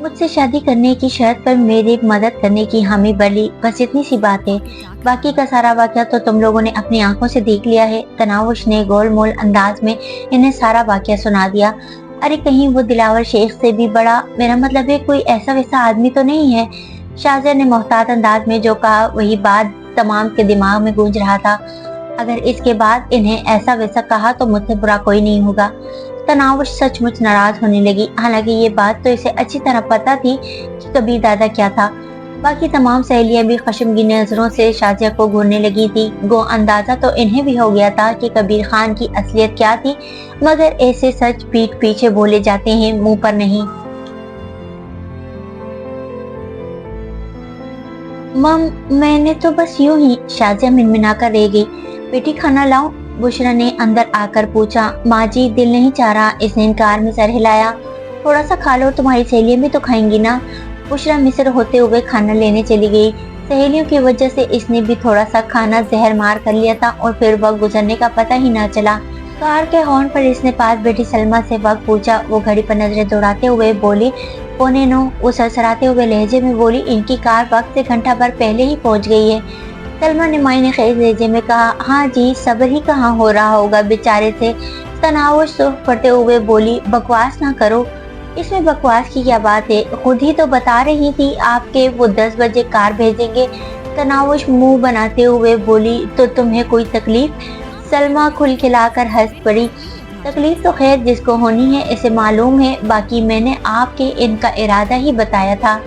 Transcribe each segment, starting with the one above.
मुझसे शादी करने की शर्त पर मेरी मदद करने की हामी भरी, बस इतनी सी बात है। बाकी का सारा वाकया तो तुम लोगों ने अपनी आंखों से देख लिया है। तनावुश ने गोलमोल अंदाज में इन्हें सारा वाकया सुना दिया। अरे कहीं वो दिलावर शेख से भी बड़ा, मेरा मतलब है कोई ऐसा वैसा आदमी तो नहीं है। शाहजहा ने मोहतात अंदाज में जो कहा वही बात तमाम के दिमाग में गूंज रहा था। अगर इसके बाद इन्हें ऐसा वैसा कहा तो मुझसे बुरा कोई नहीं होगा। तनावुश सचमुच नाराज होने लगी। हालांकि ये बात तो इसे अच्छी तरह पता थी कि कबीर दादा क्या था। बाकी तमाम सहेलियां भी खशमगीन नजरों से शाहजहा को घूरने लगी थी। गो अंदाजा तो इन्हें भी हो गया था कि कबीर खान की असलियत क्या थी, मगर ऐसे सच पीठ पीछे बोले जाते हैं, मुंह पर नहीं। मम, मैंने तो बस यूं ही। शाहजहा मिनमिनाकर रह गई। बेटी खाना लाऊं? बुशरा ने अंदर आकर पूछा। माँ जी, दिल नहीं चाह रहा। इसने इनकार में सर हिलाया। थोड़ा सा खा लो, तुम्हारी सहेलियां भी तो खाएंगी ना। बुशरा मिस्र होते हुए खाना लेने चली गई। सहेलियों की वजह से इसने भी थोड़ा सा खाना जहर मार कर लिया था और फिर वक्त गुजरने का पता ही ना चला। कार के हॉर्न पर इसने पास बैठी सलमा से वक्त पूछा। वो घड़ी पर नजरें दौड़ाते हुए बोली, 8:45। वो सरसराते हुए लहजे में बोली, इनकी कार वक्त से घंटा भर पहले ही पहुंच गई है। सलमा ने मायने खेज लहजे में कहा, हाँ जी, सब्र ही कहाँ हो रहा होगा बेचारे से। तनावुश सुर्ख पड़ते हुए बोली, बकवास ना करो। इसमें बकवास की क्या बात है, खुद ही तो बता रही थी आपके वो 10 बजे कार भेजेंगे। तनावुश मुंह बनाते हुए बोली, तो तुम्हें कोई तकलीफ? सलमा खुलखिलाकर हंस पड़ी। तकलीफ तो खैर जिसको होनी है इसे मालूम है, बाकी मैंने आपके इनका इरादा ही बताया था।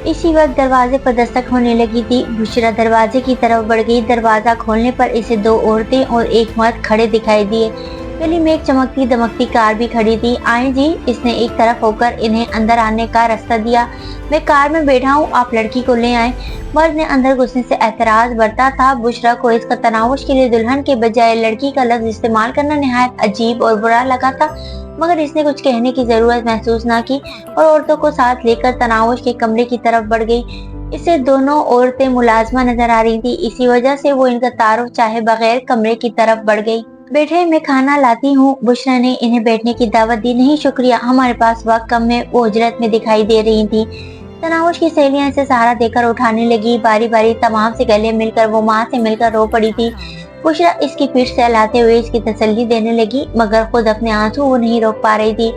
इसी वक्त दरवाजे पर दस्तक होने लगी थी। बुशरा दरवाजे की तरफ बढ़ गई। दरवाजा खोलने पर इसे 2 औरतें और एक मर्द खड़े दिखाई दिए। गली में एक चमकती दमकती कार भी खड़ी थी। आए जी। इसने एक तरफ होकर इन्हें अंदर आने का रास्ता दिया। मैं कार में बैठा हूँ, आप लड़की को ले आए। मर्द ने अंदर घुसने से एतराज बरता था। बुशरा को इसका तनावुश के लिए दुल्हन के बजाय लड़की का लफ्ज इस्तेमाल करना निहायत अजीब और बुरा लगा था, मगर इसने कुछ कहने की जरूरत महसूस न की और औरतों को साथ लेकर तनावुश के कमरे की तरफ बढ़ गई। इसे दोनों औरतें मुलाजमा नजर आ रही थी, इसी वजह से वो इनका तारुफ चाहे बगैर कमरे की तरफ बढ़ गई। बैठे, मैं खाना लाती हूँ। बुशरा ने इन्हें बैठने की दावत दी। नहीं शुक्रिया, हमारे पास वक्त कम है। वो उजरत में दिखाई दे रही थी। तनावुश की सहेलियां इसे सहारा देकर उठाने लगी। बारी बारी तमाम से गले मिलकर वो माँ से मिलकर रो पड़ी थी। बुशरा इसकी पीठ सहलाते हुए इसकी तसल्ली देने लगी, मगर खुद अपने आंसू वो नहीं रोक पा रही थी।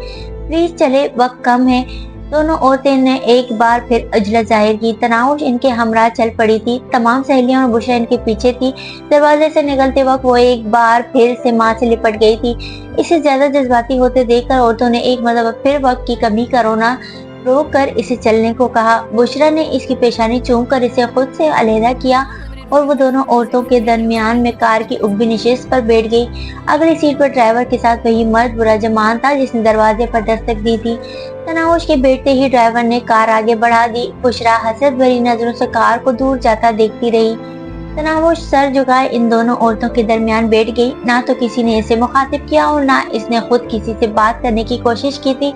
प्लीज चले, वक्त कम है। दोनों औरतें ने एक बार फिर अजलत जाहिर की। तनावुश इनके हमरा चल पड़ी थी। तमाम सहेलियां और बुशरा इनके पीछे थी। दरवाजे से निकलते वक्त वो एक बार फिर से माँ से लिपट गई थी। इसे ज्यादा जज्बाती होते देखकर औरतों ने एक मरतबा फिर वक्त की कमी का रोना रोक कर इसे चलने को कहा। बुशरा ने इसकी पेशानी चूम कर इसे खुद से अलहदा किया और वो दोनों औरतों के दरमियान में कार की उब्बी नशिस्त पर बैठ गई। अगली सीट पर ड्राइवर के साथ वही मर्द बुरा जमान था जिसने दरवाजे पर दस्तक दी थी। तनावुश के बैठते ही ड्राइवर ने कार आगे बढ़ा दी। बुशरा हसरत भरी नजरों से कार को दूर जाता देखती रही। तनावुश सर झुकाए इन दोनों औरतों के दरमियान बैठ गई। ना तो किसी ने इसे मुखातिब किया और ना इसने खुद किसी से बात करने की कोशिश की थी।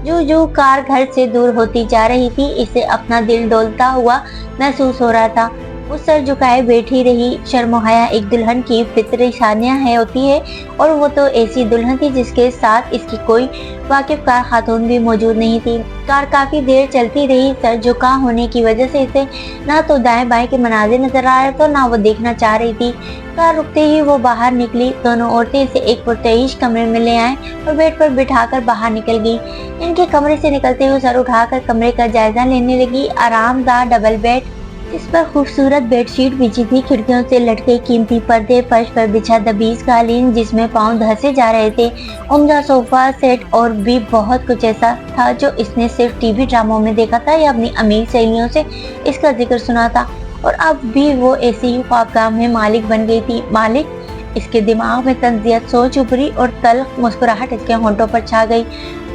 जो जो कार घर से दूर होती जा रही थी, इसे अपना दिल डोलता हुआ महसूस हो रहा था। वो सर झुकाए बैठी रही। शर्म हया एक दुल्हन की फितरी शानियां है होती है, और वो तो ऐसी दुल्हन थी जिसके साथ इसकी कोई वाकिफ कार खातून भी मौजूद नहीं थी। कार काफी देर चलती रही। सर झुका होने की वजह से इसे ना तो दाएं बाएं के मनाजिर नजर आ रहे थे, ना वो देखना चाह रही थी। कार रुकते ही वो बाहर निकली। दोनों औरतें इसे एक पुरतईश कमरे में ले आए और बेड पर बिठाकर बाहर निकल गई। इनके कमरे से निकलते हुए सर उठाकर कमरे का जायजा लेने लगी। आरामदार डबल बेड, इस पर खूबसूरत बेडशीट बिछी थी। खिड़कियों से लटके कीमती पर्दे, फर्श पर बिछा दबीज कालीन जिसमें पांव धंसे जा रहे थे, उम्दा सोफा सेट और भी बहुत कुछ ऐसा था जो इसने सिर्फ टीवी ड्रामों में देखा था या अपनी अमीर सहेलियों से इसका जिक्र सुना था। और अब भी वो ऐसी ही ख्वाबगाह में मालिक बन गई थी। मालिक? इसके दिमाग में तंजियत सोच उभरी और तल्ख मुस्कुराहट इसके होंठों पर छा गई।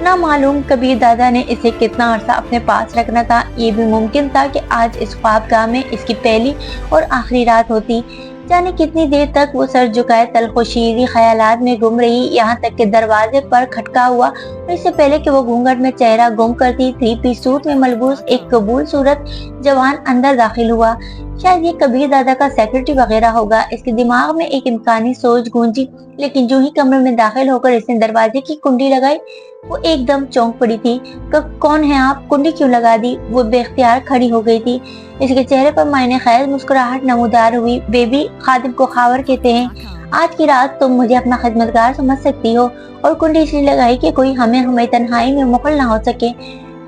ना मालूम कबीर दादा ने इसे कितना अरसा अपने पास रखना था। ये भी मुमकिन था कि आज इस ख्वाबगाह में इसकी पहली और आखिरी रात होती। जाने कितनी देर तक वो सर झुकाए तलखुशीरी ख्यालात में गुम रही, यहाँ तक कि दरवाजे पर खटका हुआ और इससे पहले कि वो घूंघट में चेहरा गुम करती, 3 पीस सूट में मलबूस एक कबूल सूरत जवान अंदर दाखिल हुआ। शायद ये कबीर दादा का सेक्रेटरी वगैरह होगा। इसके दिमाग में एक इम्कानी सोच गूंजी, लेकिन जो ही कमरे में दाखिल होकर इसने दरवाजे की कुंडी लगाई, वो एकदम चौंक पड़ी थी। कौन है आप? कुंडी क्यों लगा दी? वो बेख्तियार खड़ी हो गई थी। इसके चेहरे पर मायने खैर मुस्कुराहट नमूदार हुई। बेबी, खादिम को खावर कहते हैं। आज की रात तुम मुझे अपना खिदमतगार समझ सकती हो, और कुंडी इसलिए लगाई कि कोई हमें तन्हाई में मुगल ना हो सके।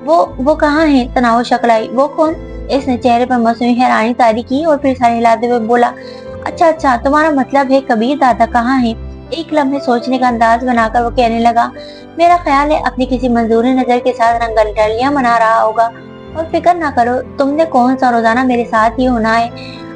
वो कहाँ है? तनाव शक्लाई। वो कौन? इसने चेहरे पर मसनूई हैरानी तारी की और फिर सर हिलाते हुए बोला, अच्छा, तुम्हारा मतलब है कबीर दादा कहाँ है? एक लम्हे सोचने का अंदाज बनाकर वो कहने लगा, मेरा ख्याल है अपनी किसी मंजूर नजर के साथ रंगरलियां मना रहा होगा। और फिक्र ना करो, तुमने कौन सा रोजाना मेरे साथ ही होना है।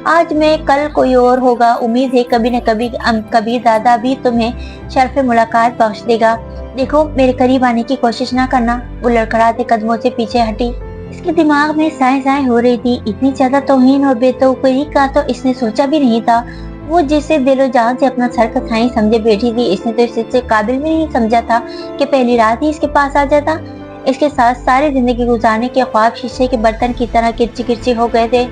आज मैं, कल कोई और होगा। उम्मीद है कभी न कभी कबीर दादा भी तुम्हें शर्फ मुलाकात बख्श देगा। देखो, मेरे करीब आने की कोशिश ना करना। वो लड़खड़ाते कदमों से पीछे हटी। इसके दिमाग में साए हो रही थी। इतनी ज्यादा तौहीन और बेतौकीरी का तो इसने सोचा भी नहीं था। वो जिसे दिलो जान से अपना सर कसाई समझे बैठी थी, इसने तो इससे काबिल भी नहीं समझा था कि पहली रात ही इसके पास आ जाता। इसके साथ सारी जिंदगी गुजारने के ख्वाब शीशे के बर्तन की तरह किरची किरची हो गए थे।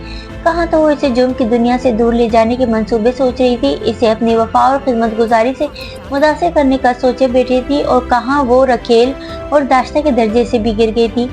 कहाँ तो वो इसे जुर्म की दुनिया से दूर ले जाने के मंसूबे सोच रही थी, इसे अपनी वफा और खिदमत गुजारी से मुतासिर करने का सोचे बैठी थी, और कहाँ वो रखेल और दाश्ता के दर्जे से भी गिर गई थी।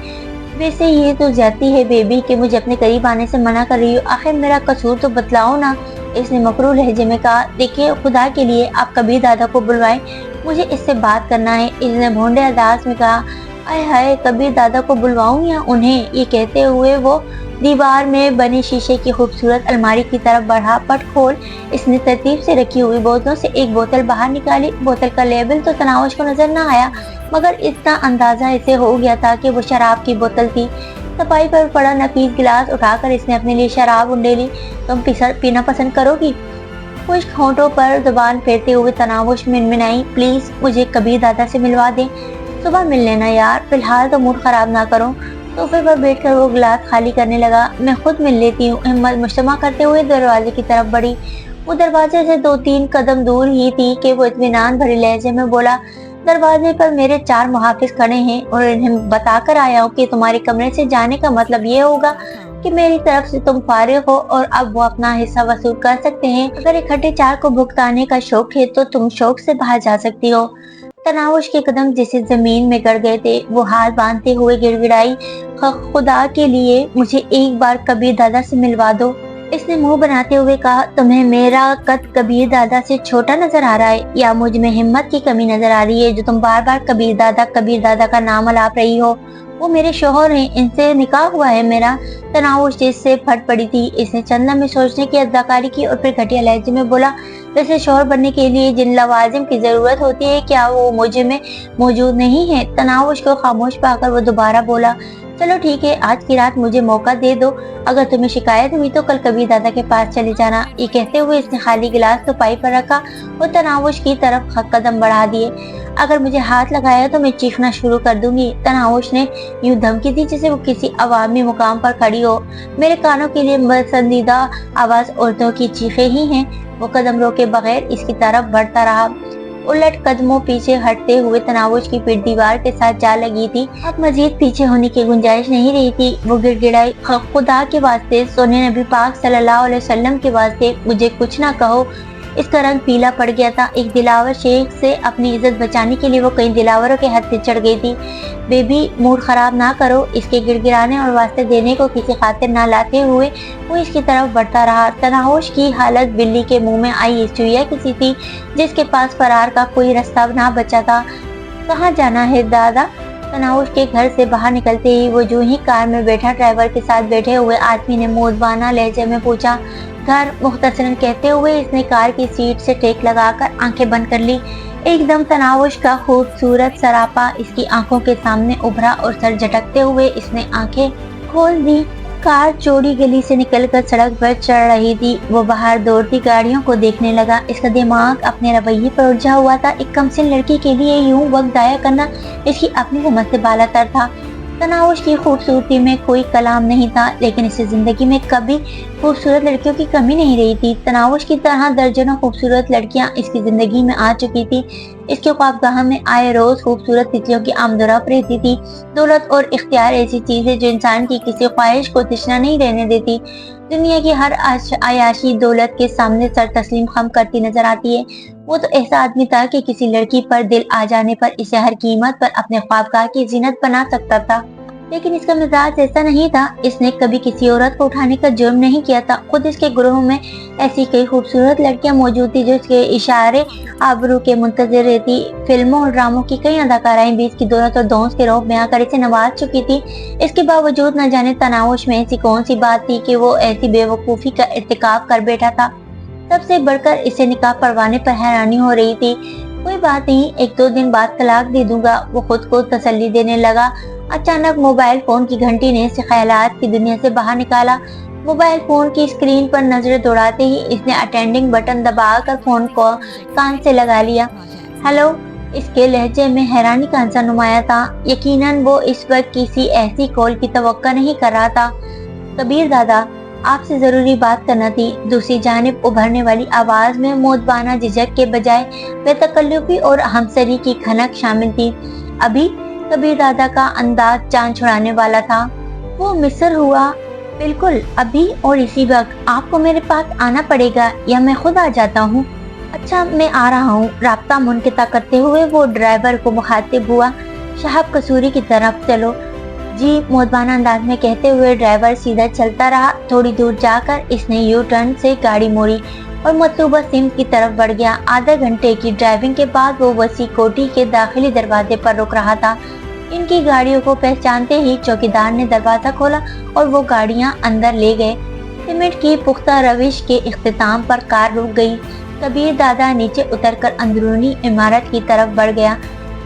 वैसे ये तो ज्यादती है बेबी कि मुझे अपने करीब आने से मना कर रही हो। आखिर मेरा कसूर तो बतलाओ ना। इसने मकरूर लहजे में कहा, देखिए, खुदा के लिए आप कबीर दादा को बुलवाएं, मुझे इससे बात करना है। इसने भोंडे अंदाज में कहा, आय हाय, कबीर दादा को बुलवाऊं या उन्हें? ये कहते हुए वो दीवार में बने शीशे की खूबसूरत अलमारी की तरफ बढ़ा। पट खोल इसने तरतीब से रखी हुई बोतलों से एक बोतल बाहर निकाली। बोतल का लेबल तो तनावश को नजर न आया, मगर इतना अंदाजा इसे हो गया था कि वो शराब की बोतल थी। सफाई पर पड़ा नफीस गिलास उठाकर इसने अपने लिए शराब उंडेली। तुम पीना पसंद करोगी? खुश्क होंठों पर जुबान फेरते हुए तनावुश मिनमिनाई, प्लीज मुझे कबीर दादा से मिलवा दें। सुबह मिल लेना यार, फिलहाल तो मूड खराब ना करो। सोफे पर बैठकर वो गिलास खाली करने लगा। मैं खुद मिल लेती हूँ। हिम्मत मुश्तमा करते हुए दरवाजे की तरफ बढ़ी। वो दरवाजे से 2-3 कदम दूर ही थी कि वो इत्मीनान भरे लहजे में बोला, दरवाजे पर मेरे 4 मुहाफिज खड़े हैं और इन्हें बताकर आया हूँ कि तुम्हारे कमरे से जाने का मतलब ये होगा कि मेरी तरफ से तुम फारिग हो और अब वो अपना हिस्सा वसूल कर सकते हैं। अगर इकट्ठे 4 को भुगताने का शौक है तो तुम शौक से बाहर जा सकती हो। तनावुश के कदम जिसे जमीन में गड़ गए थे, वो हाथ बांधते हुए गिड़गिड़ाई, खुदा के लिए मुझे एक बार कबीर दादा से मिलवा दो। इसने मुंह बनाते हुए कहा, तुम्हें मेरा कद कबीर दादा से छोटा नजर आ रहा है, या मुझ में हिम्मत की कमी नजर आ रही है जो तुम बार बार कबीर दादा का नाम अलाप रही हो? वो मेरे शोहर हैं, इनसे निकाह हुआ है मेरा। तनावुश से फट पड़ी थी। इसने चंद लम्हे सोचने की अदाकारी की और फिर घटिया लहजे में बोला, वैसे शोहर बनने के लिए जिन लवाजिम की जरूरत होती है, क्या वो मुझे में मौजूद नहीं है? तनावुश को खामोश पाकर वो दोबारा बोला, चलो ठीक है, आज की रात मुझे मौका दे दो। अगर तुम्हें शिकायत हुई तो कल कबीर दादा के पास चले जाना। ये कहते हुए इसने खाली गिलास तो पाई पर रखा और तनावुश की तरफ कदम बढ़ा दिए। अगर मुझे हाथ लगाया तो मैं चीखना शुरू कर दूंगी। तनावुश ने यूं धमकी दी जैसे वो किसी अवामी मुकाम पर खड़ी हो। मेरे कानों के लिए पसंदीदा आवाज औरतों की चीखें ही हैं। वो कदम रोके बगैर इसकी तरफ बढ़ता रहा। उलट कदमों पीछे हटते हुए तनावुश की पीठ दीवार के साथ जा लगी थी। अब मजीद पीछे होने की गुंजाइश नहीं रही थी। वो गिड़गिड़ाई, खुदा के वास्ते, सोने नबी पाक सल्लल्लाहु अलैहि वसल्लम के वास्ते मुझे कुछ ना कहो। इसका रंग पीला पड़ गया था। एक दिलावर शेख से अपनी इज्जत बचाने के लिए वो कई दिलावरों के हद से चढ़ गई थी। बेबी, मूड खराब ना करो। इसके गिड़गिड़ाने और वास्ते देने को किसी खातिर ना लाते हुए वो इसकी तरफ बढ़ता रहा। तनावुश की हालत बिल्ली के मुंह में आई चुहिया किसी थी जिसके पास फरार का कोई रास्ता ना बचा था। कहाँ जाना है दादा? तनावुश के घर से बाहर निकलते ही वो जो ही कार में बैठा ड्राइवर के साथ बैठे हुए आदमी ने मोदबाना लहजे में पूछा, घर? मुख्तसरन कहते हुए इसने कार की सीट से टेक लगाकर आंखें बंद कर ली। एकदम तनावुश का खूबसूरत सरापा इसकी आंखों के सामने उभरा और सर झटकते हुए इसने आंखें खोल दी। कार चौड़ी गली से निकलकर सड़क पर चढ़ रही थी। वो बाहर दौड़ती गाड़ियों को देखने लगा। इसका दिमाग अपने रवैये पर उलझा हुआ था। एक कमसिन लड़की के लिए यूं वक्त जाया करना इसकी अपनी हिम्मत से बालातर था। तनाउश की खूबसूरती में कोई कलाम नहीं था, लेकिन इसकी जिंदगी में कभी खूबसूरत लड़कियों की कमी नहीं रही थी। तनाउश की तरह दर्जनों खूबसूरत लड़कियां इसकी जिंदगी में आ चुकी थी। इसके ख्वाबगाह में आए रोज खूबसूरत तितलियों की आमदोरफ्त रहती थी। दौलत और इख्तियार ऐसी चीज है जो इंसान की किसी ख्वाहिश को तृष्णा नहीं रहने देती। दुनिया की हर आयाशी दौलत के सामने सर तस्लीम खम करती नजर आती है। वो तो ऐसा आदमी था कि किसी लड़की पर दिल आ जाने पर इसे हर कीमत पर अपने ख्वाबगाह की जीनत बना सकता था। लेकिन इसका मिजाज ऐसा नहीं था। इसने कभी किसी औरत को उठाने का जुर्म नहीं किया था। खुद इसके ग्रोह में ऐसी कई खूबसूरत लड़कियां मौजूद थी जो इसके इशारे आबरू के मुंतजिर रहती। फिल्मों और ड्रामों की कई अदाकाराएं भी इसकी दौलत और दौस के रौब में आकर इसे नवाज चुकी थी। इसके बावजूद न जाने तनाउश में ऐसी कौन सी बात थी कि वो ऐसी बेवकूफी का इर्तिकाब कर बैठा था। सबसे बढ़कर इसे निकाह पढ़वाने पर हैरानी हो रही थी। कोई बात नहीं, 1-2 दिन बाद तलाक दे दूंगा, वो खुद को तसल्ली देने लगा। अचानक मोबाइल फोन की घंटी ने इसे ख्यालात की दुनिया से बाहर निकाला। मोबाइल फोन की स्क्रीन पर नजर दौड़ाते ही इसने अटेंडिंग बटन दबाकर फोन को कान से लगा लिया। हेलो, इसके लहजे में हैरानी का अंसर नुमाया था। यकीनन वो इस वक्त किसी ऐसी कॉल की तवक्का नहीं कर रहा था। कबीर दादा, आपसे जरूरी बात करना थी। दूसरी जानिब उभरने वाली आवाज में मोदबाना झिझक के बजाय बेतकल्लुफी और हमसरी की खनक शामिल थी। अभी? कबीर दादा का अंदाज जान छुड़ाने वाला था। वो मिस्र हुआ। बिल्कुल अभी और इसी वक्त। आपको मेरे पास आना पड़ेगा या मैं खुद आ जाता हूँ। अच्छा, मैं आ रहा हूँ। राब्ता मुनक़िता करते हुए वो ड्राइवर को मुखातिब हुआ। साहब कसूरी की तरफ चलो। जी, मोदबाना अंदाज में कहते हुए ड्राइवर सीधा चलता रहा। थोड़ी दूर जाकर इसने यू टर्न से गाड़ी मोड़ी और मतलूबा सिमत की तरफ बढ़ गया। आधा घंटे की ड्राइविंग के बाद वो वसी कोठी के दाखिली दरवाजे पर रुक रहा था। इनकी गाड़ियों को पहचानते ही चौकीदार ने दरवाजा खोला और वो गाड़ियां अंदर ले गए। सीमेंट की पुख्ता रविश के इख्तिताम पर कार रुक गई। कबीर दादा नीचे उतरकर अंदरूनी इमारत की तरफ बढ़ गया।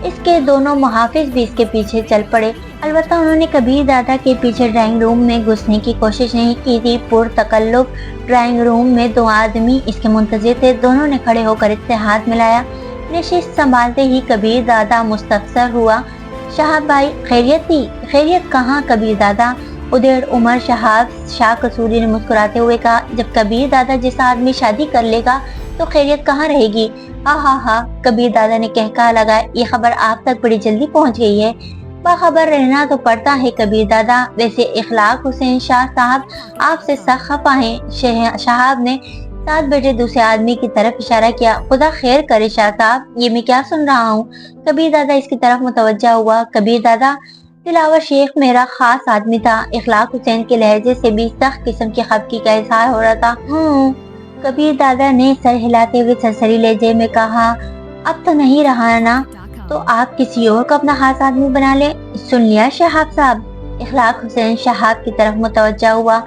इसके दोनों मुहाफिज भी इसके पीछे चल पड़े। अलबत्ता उन्होंने कबीर दादा के पीछे ड्राइंग रूम में घुसने की कोशिश नहीं की थी। पुरतकल्लुफ ड्राइंग रूम में 2 आदमी इसके मुंतजिर थे। दोनों ने खड़े होकर इससे हाथ मिलाया। नशिस्त संभालते ही कबीर दादा मुस्तफसर हुआ। शहाब भाई, खैरियत थी? खैरियत कहाँ कबीर दादा, उधेड़ उमर शहाब शाह कसूरी ने मुस्कुराते हुए कहा। जब कबीर दादा जैसा आदमी शादी कर लेगा तो खैरियत कहाँ रहेगी। हा, कबीर दादा ने कहका लगाया। ये खबर आप तक बड़ी जल्दी पहुँच गई है। बाखबर रहना तो पड़ता है कबीर दादा। वैसे इखलाक हुसैन शाह साहब आपसे सख्त खफा हैं। शहाब ने साथ बैठे दूसरे आदमी की तरफ इशारा किया। खुदा खैर करे शाह साहब, ये मैं क्या सुन रहा हूँ। कबीर दादा इसकी तरफ मुतवज्जा हुआ। कबीर दादा, दिलावर शेख मेरा खास आदमी था। इखलाक हुसैन के लहजे से भी सख्त किस्म की खफगी का इजहार हो रहा था। कबीर दादा ने सर हिलाते हुए सरसरी लहजे में कहा। अब तो नहीं रहा ना, तो आप किसी और को अपना खास आदमी बना ले। सुन लिया शहाब साहब। इखलाक हुसैन शहाब की तरफ मुतवज्जा हुआ।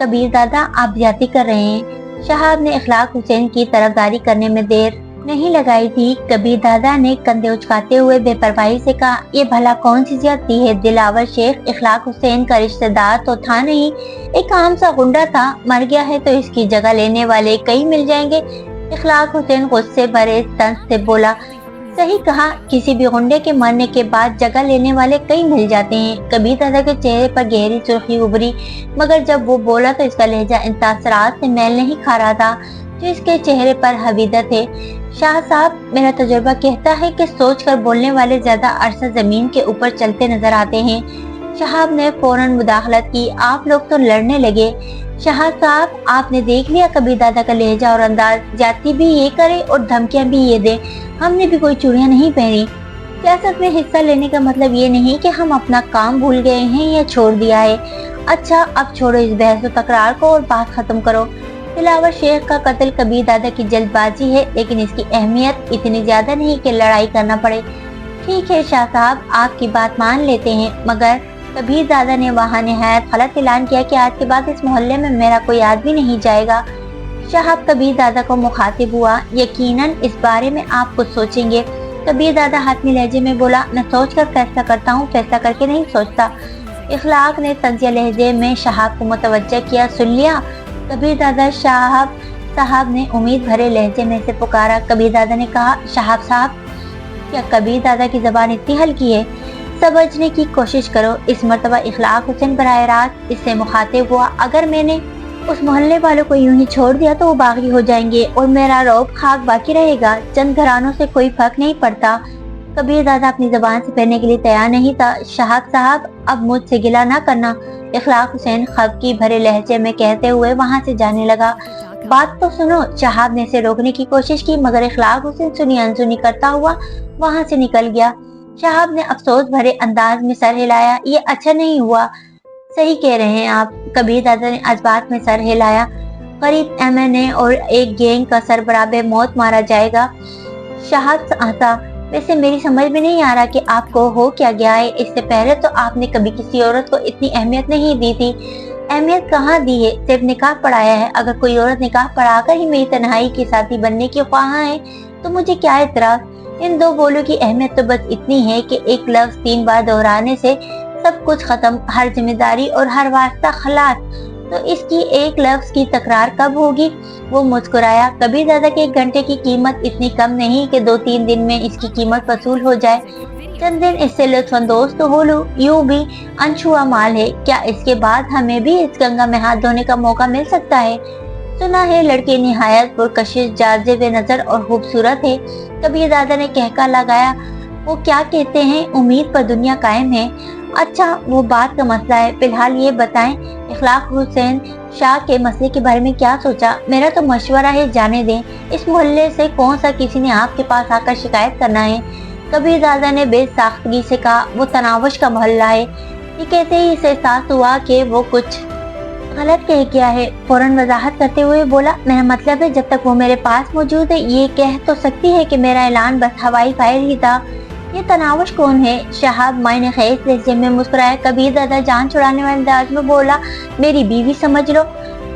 कबीर दादा, आप ज्यादती कर रहे हैं। शहाब ने इखलाक हुसैन की तरफदारी करने में देर नहीं लगाई थी। कबीर दादा ने कंधे उचकाते हुए बेपरवाही से कहा। ये भला कौन सी ज्यादती है। दिलावर शेख इखलाक हुसैन का रिश्तेदार तो था नहीं, एक आम सा गुंडा था। मर गया है तो इसकी जगह लेने वाले कई मिल जाएंगे। इखलाक हुसैन गुस्से भरे तंज से बोला। सही कहा, किसी भी गुंडे के मरने के बाद जगह लेने वाले कई मिल जाते हैं। कबीर दादा के चेहरे पर गहरी सुर्खी उभरी, मगर जब वो बोला तो इसका लहजा इन तासरात से मेल नहीं खा रहा था जो इसके चेहरे पर हवीदत है। शाह साहब, मेरा तजुर्बा कहता है कि सोचकर बोलने वाले ज्यादा अरसा जमीन के ऊपर चलते नजर आते हैं। शहाब ने फौरन मुदाखलत की। आप लोग तो लड़ने लगे। शाह साहब, आपने देख लिया कबीर दादा का लहजा और अंदाज। जाती भी ये करे और धमकियां भी ये दे। हमने भी कोई चूड़ियां नहीं पहनी। सियासत में हिस्सा लेने का मतलब ये नहीं कि हम अपना काम भूल गए हैं या छोड़ दिया है। अच्छा, अब छोड़ो इस बहस व तकरार को और बात खत्म करो। दिलावर शेख का कत्ल कबीर दादा की जल्दबाजी है, लेकिन इसकी अहमियत इतनी ज्यादा नहीं कि लड़ाई करना पड़े। ठीक है शाह साहब, आपकी बात मान लेते हैं, मगर कबीर दादा ने वहाँ निहायत गलत ऐलान किया कि आज के बाद इस मोहल्ले में मेरा कोई आदमी नहीं जाएगा। शहाब कबीर दादा को मुखातिब हुआ। यकीनन इस बारे में आप कुछ सोचेंगे। कबीर दादा हाथमी लहजे में बोला। मैं सोचकर फैसला करता हूँ, फैसला करके नहीं सोचता। इखलाक ने तंजिया लहजे में शहाब को मुतवज्जा किया। सुन लिया। कबीर दादा शहाब साहब ने उम्मीद भरे लहजे में से पुकारा। कबीर दादा ने कहा। शहाब साहब, क्या कबीर दादा की जबान इतनी हल्की है। समझने की कोशिश करो। इस मर्तबा इखलाक हुसैन बराह रास्त इससे मुखातिब हुआ, अगर मैंने उस मोहल्ले वालों को यूं ही छोड़ दिया तो वो बागी हो जाएंगे और मेरा रौब खाक बाकी रहेगा। चंद घरानों से कोई फर्क नहीं पड़ता। कबीर दादा अपनी जबान से फेरने के लिए तैयार नहीं था। शहाब साहब, अब मुझसे गिला ना करना, इखलाक हुसैन खफगी भरे लहजे में कहते हुए वहां से जाने लगा। बात तो सुनो। शहाब ने इसे रोकने की कोशिश की, मगर इखलाक हुसैन सुनी अनसुनी करता हुआ वहां से निकल गया। शहाब ने अफसोस भरे अंदाज में सर हिलाया। ये अच्छा नहीं हुआ। सही कह रहे हैं आप। कबीर दादा ने आज बात में सर हिलाया। करीब एमएनए और एक गैंग का सरबराह बेमौत मारा जाएगा। शहाब आता, वैसे मेरी समझ में नहीं आ रहा कि आपको हो क्या गया है। इससे पहले तो आपने कभी किसी औरत को इतनी अहमियत नहीं दी थी। अहमियत कहाँ दी है, सिर्फ निकाह पढ़ाया है। अगर कोई औरत निकाह पढ़ाकर ही मेरी तन्हाई की साथी बनने की ख्वाह है तो मुझे क्या इतराज। इन दो बोलों की अहमियत तो बस इतनी है कि एक लफ्ज 3 बार दोहराने से सब कुछ खत्म, हर जिम्मेदारी और हर वास्ता खलास। तो इसकी एक लफ्ज की तकरार कब होगी। वो मुस्कुराया। कबीर दादा के 1 घंटे की कीमत इतनी कम नहीं कि 2-3 दिन में इसकी कीमत वसूल हो जाए। चंद दिन इससे लुत्फानंदोज तो हो लूं, यूं भी अनछुआ माल है। क्या इसके बाद हमें भी इस गंगा में हाथ धोने का मौका मिल सकता है। सुना है लड़की निहायत पुरकशिश, जाज़िब नजर और खूबसूरत है। कबीर दादा ने कहका लगाया। वो क्या कहते हैं, उम्मीद पर दुनिया कायम है। अच्छा, वो बात का मसला है। फिलहाल ये बताएं, इखलाक हुसैन शाह के मसले के बारे में क्या सोचा। मेरा तो मशवरा है, जाने दें। इस मोहल्ले से कौन सा किसी ने आपके पास आकर शिकायत करना है। कबीर दादा ने बेसाख्तगी से कहा। वो तनावश का मोहल्ला है। ये कहते ही इसे एहसास हुआ कि वो कुछ गलत कह गया है। फौरन वजाहत करते हुए बोला, मेरा मतलब है जब तक वो मेरे पास मौजूद है ये कह तो सकती है कि मेरा ऐलान बस हवाई फायर ही था। ये तनावश कौन है। शहाब मायने खैस लहजे में मुस्कुराया। कबीर दादा जान छुड़ाने वाले अंदाज में बोला, मेरी बीवी समझ लो।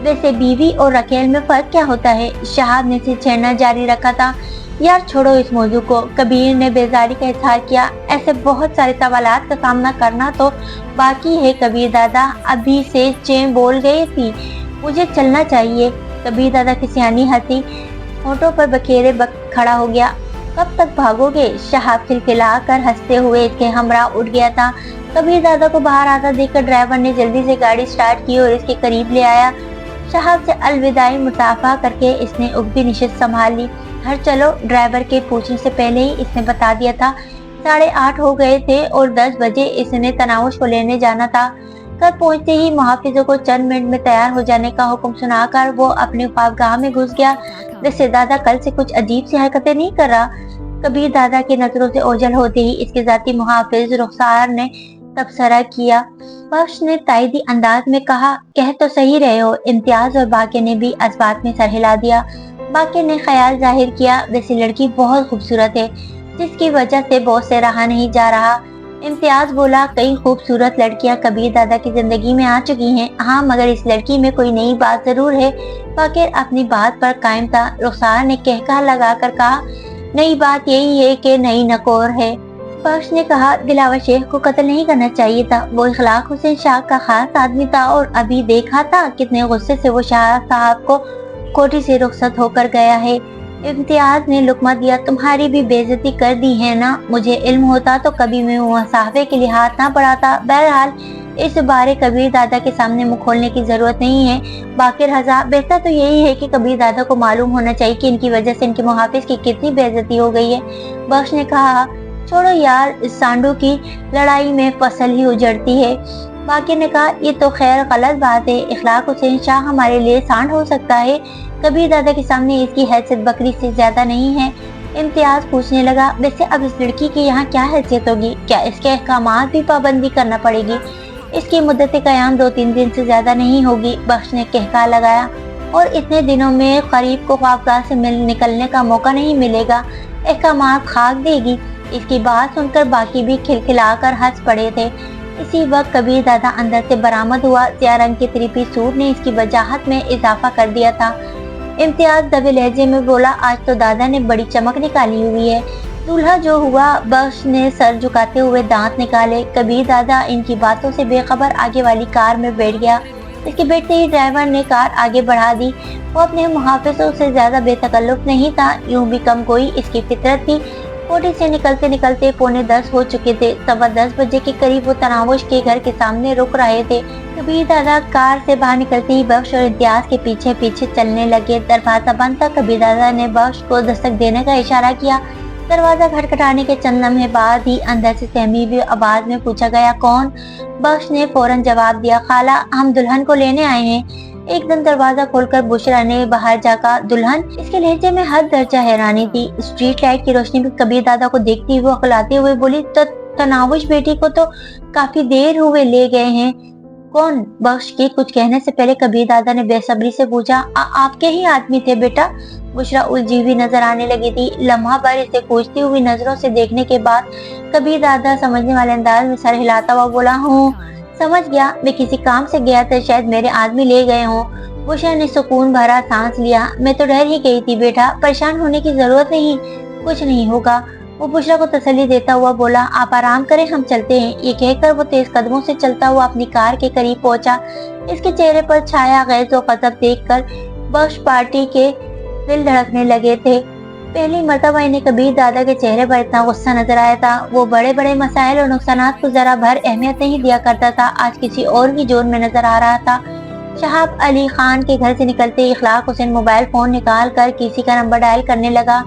वैसे बीवी और रकेल में फर्क क्या होता है। शहाब ने सिर छेड़ना जारी रखा था। यार छोड़ो इस मौजू को। कबीर ने बेजारी का इजहार किया। ऐसे बहुत सारे सवालात का सामना करना तो बाकी है कबीर दादा। अभी से चें बोल गई थी, मुझे चलना चाहिए। कबीर दादा की सियानी हंसी होठों पर बखेरे खड़ा हो गया। कब तक भागोगे। शहाब खिलखिला कर हंसते हुए इसके हमरा उठ गया था। कबीर दादा को बाहर आता देखकर ड्राइवर ने जल्दी से गाड़ी स्टार्ट की और इसके करीब ले आया। शहाब से अलविदाई मुसाफा करके इसने उगती निशित संभाल ली। घर चलो। ड्राइवर के पूछने से पहले ही इसने बता दिया था। 8:30 हो गए थे और 10 बजे इसने तनावश को लेने जाना था। घर पहुंचते ही मुहाफिजों को चंद मिनट में तैयार हो जाने का हुक्म सुनाकर वो अपने ख्वाबगाह में घुस गया। वैसे दादा कल से कुछ अजीब सी हरकतें नहीं कर रहा। कबीर दादा की नजरों से ओझल होते ही इसके जाती मुहाफिज रुखसार ने तबसरा किया। बख्श ने ताइदी अंदाज में कहा, कह तो सही रहे हो। इम्तियाज और बाकी ने भी इस बात में सर हिला दिया। बाकी ने ख्याल जाहिर किया, वैसे लड़की बहुत खूबसूरत है, जिसकी वजह से बहुत से रहा नहीं जा रहा। इम्तियाज बोला, कई खूबसूरत लड़कियां कबीर दादा की जिंदगी में आ चुकी हैं। हाँ, मगर इस लड़की में कोई नई बात जरूर है। बाकी अपनी बात पर कायम था। रुखसार ने कहका लगाकर कहा, नई बात यही है कि नई नकोर है। बख्श ने कहा, दिलावर शेख को कत्ल नहीं करना चाहिए था। वो इखलाक हुसैन शाह का खास आदमी था और अभी देखा था कितने गुस्से से वो शाह साहब को कोठी से रुखसत होकर गया है। इम्तियाज ने लुकमा दिया, तुम्हारी भी बेइज्जती कर दी है ना। मुझे इल्म होता तो कभी मैं मुसाफे के लिए हाथ ना बढ़ाता। बहरहाल इस बारे कबीर दादा के सामने मुंह खोलने की जरूरत नहीं है। बाकिर हज़ा, बेहतर तो यही है कि कबीर दादा को मालूम होना चाहिए कि इनकी वजह से इनके मुहाफिज की कितनी बेइज्जती हो गई है। बख्श ने कहा, छोड़ो यार, इस सांडू की लड़ाई में फसल ही उजड़ती है। बाकी ने कहा, ये तो खैर गलत बात है। इखलाक हुसैन शाह हमारे लिए सांड हो सकता है। कबीर दादा के सामने इसकी हैसियत बकरी से ज्यादा नहीं है। इम्तियाज पूछने लगा, वैसे अब इस लड़की की यहाँ क्या हैसियत होगी। क्या इसके अहकामात भी पाबंदी करना पड़ेगी। इसकी मुद्दत क़याम 2-3 दिन से ज्यादा नहीं होगी। बख्श ने कहका लगाया, और इतने दिनों में करीब को ख्वाबगाह से निकलने का मौका नहीं मिलेगा। अहकामात खाक देगी। इसकी बात सुनकर बाकी भी खिलखिलाकर हंस पड़े थे। इसी वक्त कबीर दादा अंदर से बरामद हुआ। स्याह रंग के 3 सूट ने इसकी वजाहत में इजाफा कर दिया था। इम्तियाज दबे लहजे में बोला, आज तो दादा ने बड़ी चमक निकाली हुई है। दूल्हा जो हुआ। बख्श ने सर झुकाते हुए दांत निकाले। कबीर दादा इनकी बातों से बेखबर आगे वाली कार में बैठ गया। इसके बैठते ही ड्राइवर ने कार आगे बढ़ा दी। वो अपने मुहाफिजों से ज्यादा बेतकल्लुफ नहीं था, यूं भी कम कोई इसकी फितरत थी। कोठी से निकलते निकलते 9:45 हो चुके थे। 10:15 बजे के करीब वो तनावुश के घर के सामने रुक रहे थे। कबीर दादा कार से बाहर निकलते ही बख्श और इम्तियाज के पीछे पीछे चलने लगे। दरवाजा बंद था। कबीर दादा ने बख्श को दस्तक देने का इशारा किया। दरवाजा खटखटाने के चंद लम्हे बाद ही अंदर से सहमी हुई आवाज में पूछा गया, कौन? बख्श ने फौरन जवाब दिया, खाला, हम दुल्हन को लेने आए हैं। एकदम दरवाजा खोलकर बुशरा ने बाहर जाकर, दुल्हन? इसके लहजे में हद दर्जा हैरानी थी। स्ट्रीट लाइट की रोशनी में कबीर दादा को देखती हुए हकलाते हुए बोली, तनावुश बेटी को तो काफी देर हुए ले गए हैं। कौन? बख्श के कुछ कहने से पहले कबीर दादा ने बेसब्री से पूछा, आपके ही आदमी थे बेटा? बुशरा उलझी हुई नजर आने लगी थी। लम्हा भर इसे खोजती हुई नजरों से देखने के बाद कबीर दादा समझने वाले अंदाज में सर हिलाता हुआ बोला, हूँ समझ गया, मैं किसी काम से गया था, शायद मेरे आदमी ले गए हों। बुशरा ने सुकून भरा सांस लिया। मैं तो डर ही गई थी बेटा, परेशान होने की जरूरत नहीं, कुछ नहीं होगा। वो बुशरा को तसल्ली देता हुआ बोला, आप आराम करें, हम चलते हैं। ये कहकर वो तेज कदमों से चलता हुआ अपनी कार के करीब पहुंचा। इसके चेहरे पर छाया गैज़ और गज़ब देखकर बख्श पार्टी के दिल धड़कने लगे थे। पहली मर्तबा इन्हें कबीर दादा के चेहरे पर इतना गुस्सा नजर आया था। वो बड़े बड़े मसाइल और नुकसानात को जरा भर अहमियत नहीं दिया करता था, आज किसी और की जोन में नजर आ रहा था। शहाब अली खान के घर से निकलते ही इखलाक हुसैन मोबाइल फोन निकाल कर किसी का नंबर डायल करने लगा।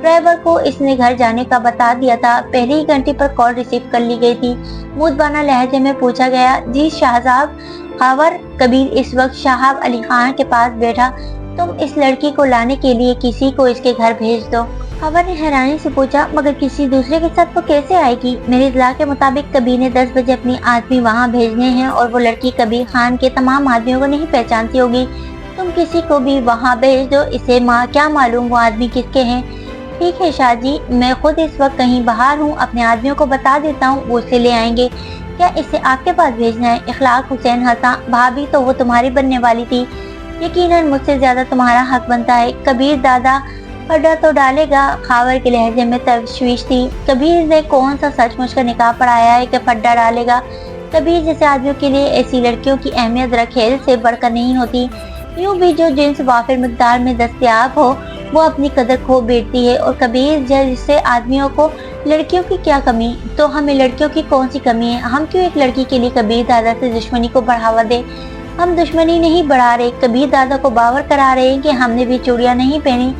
ड्राइवर को इसने घर जाने का बता दिया था। पहले ही घंटे पर कॉल रिसीव कर ली गई थी। मुदबाना लहजे में पूछा गया, जी शाहजाब, खबर? कबीर इस वक्त शहाब अली खान के पास बैठा। तुम इस लड़की को लाने के लिए किसी को इसके घर भेज दो। खबर ने हैरानी से पूछा, मगर किसी दूसरे के साथ वो कैसे आएगी? मेरी इत्तला के मुताबिक कबीर ने 10 बजे अपनी आदमी वहाँ भेजने हैं और वो लड़की कबीर खान के तमाम आदमियों को नहीं पहचानती होगी। तुम किसी को भी वहाँ भेज दो, इसे क्या मालूम वो आदमी किसके हैं। ठीक है शाह जी, मैं खुद इस वक्त कहीं बाहर हूँ, अपने आदमियों को बता देता हूँ, वो उसे ले आएंगे। क्या इसे आपके पास भेजना है? इखलाक हुसैन हंसा, भाभी तो वो तुम्हारी बनने वाली थी, यकीनन मुझसे ज्यादा तुम्हारा हक बनता है। कबीर दादा फड्डा तो डालेगा? खावर के लहजे में तशवीश थी। कबीर ने कौन सा सचमुच का निकाह पढ़ाया है कि फड्डा डालेगा? कबीर जैसे आदमियों के लिए ऐसी लड़कियों की अहमियत रखेल से बढ़कर नहीं होती। यूं भी जो जिन्स वाफिर मिकदार में दस्तयाब हो वो अपनी कदर खो बैठती है, और कबीर जैसे आदमियों को लड़कियों की क्या कमी? तो हमें लड़कियों की कौन सी कमी है? हम क्यों एक लड़की के लिए कबीर दादा से दुश्मनी को बढ़ावा दे? हम दुश्मनी नहीं बढ़ा रहे, कबीर दादा को बावर करा रहे हैं कि हमने भी चूड़ियां नहीं पहनी।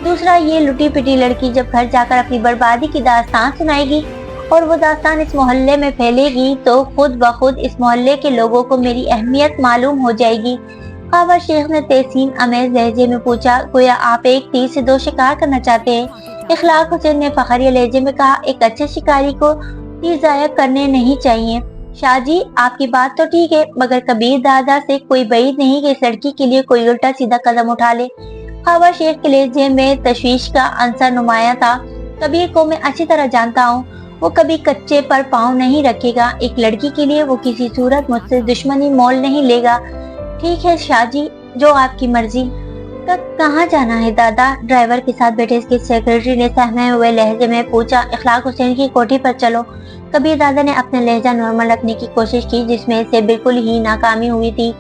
दूसरा, ये लुटी पिटी लड़की जब घर जाकर अपनी बर्बादी की दास्तान सुनाएगी और वो दास्तान इस मोहल्ले में फैलेगी तो खुद ब खुद इस मोहल्ले के लोगों को मेरी अहमियत मालूम हो जाएगी। खावर शेख ने तहसीन अमेज लहजे में पूछा, गोया आप एक तीर से दो शिकार करना चाहते हैं। इखलाक हुसैन ने फखरिया लहजे में कहा, एक अच्छे शिकारी को तीर जाया करने नहीं चाहिए। शाह जी, आपकी बात तो ठीक है, मगर कबीर दादा से कोई बईद नहीं कि इस लड़की के लिए कोई उल्टा सीधा कदम उठा ले। खावर शेख के लहजे में तशवीश का अंसर नुमाया था। कबीर को मैं अच्छी तरह जानता हूँ, वो कभी कच्चे पर पाँव नहीं रखेगा। एक लड़की के लिए वो किसी सूरत मुझसे दुश्मनी मोल नहीं लेगा। ठीक है शाह जी, जो आपकी मर्जी। कहाँ जाना है दादा? ड्राइवर के साथ बैठे इसके सेक्रेटरी ने सहमे हुए लहजे में पूछा। इखलाक हुसैन की कोठी पर चलो। कबीर दादा ने अपना लहजा नॉर्मल रखने की कोशिश की, जिसमें से बिल्कुल ही नाकामी हुई थी।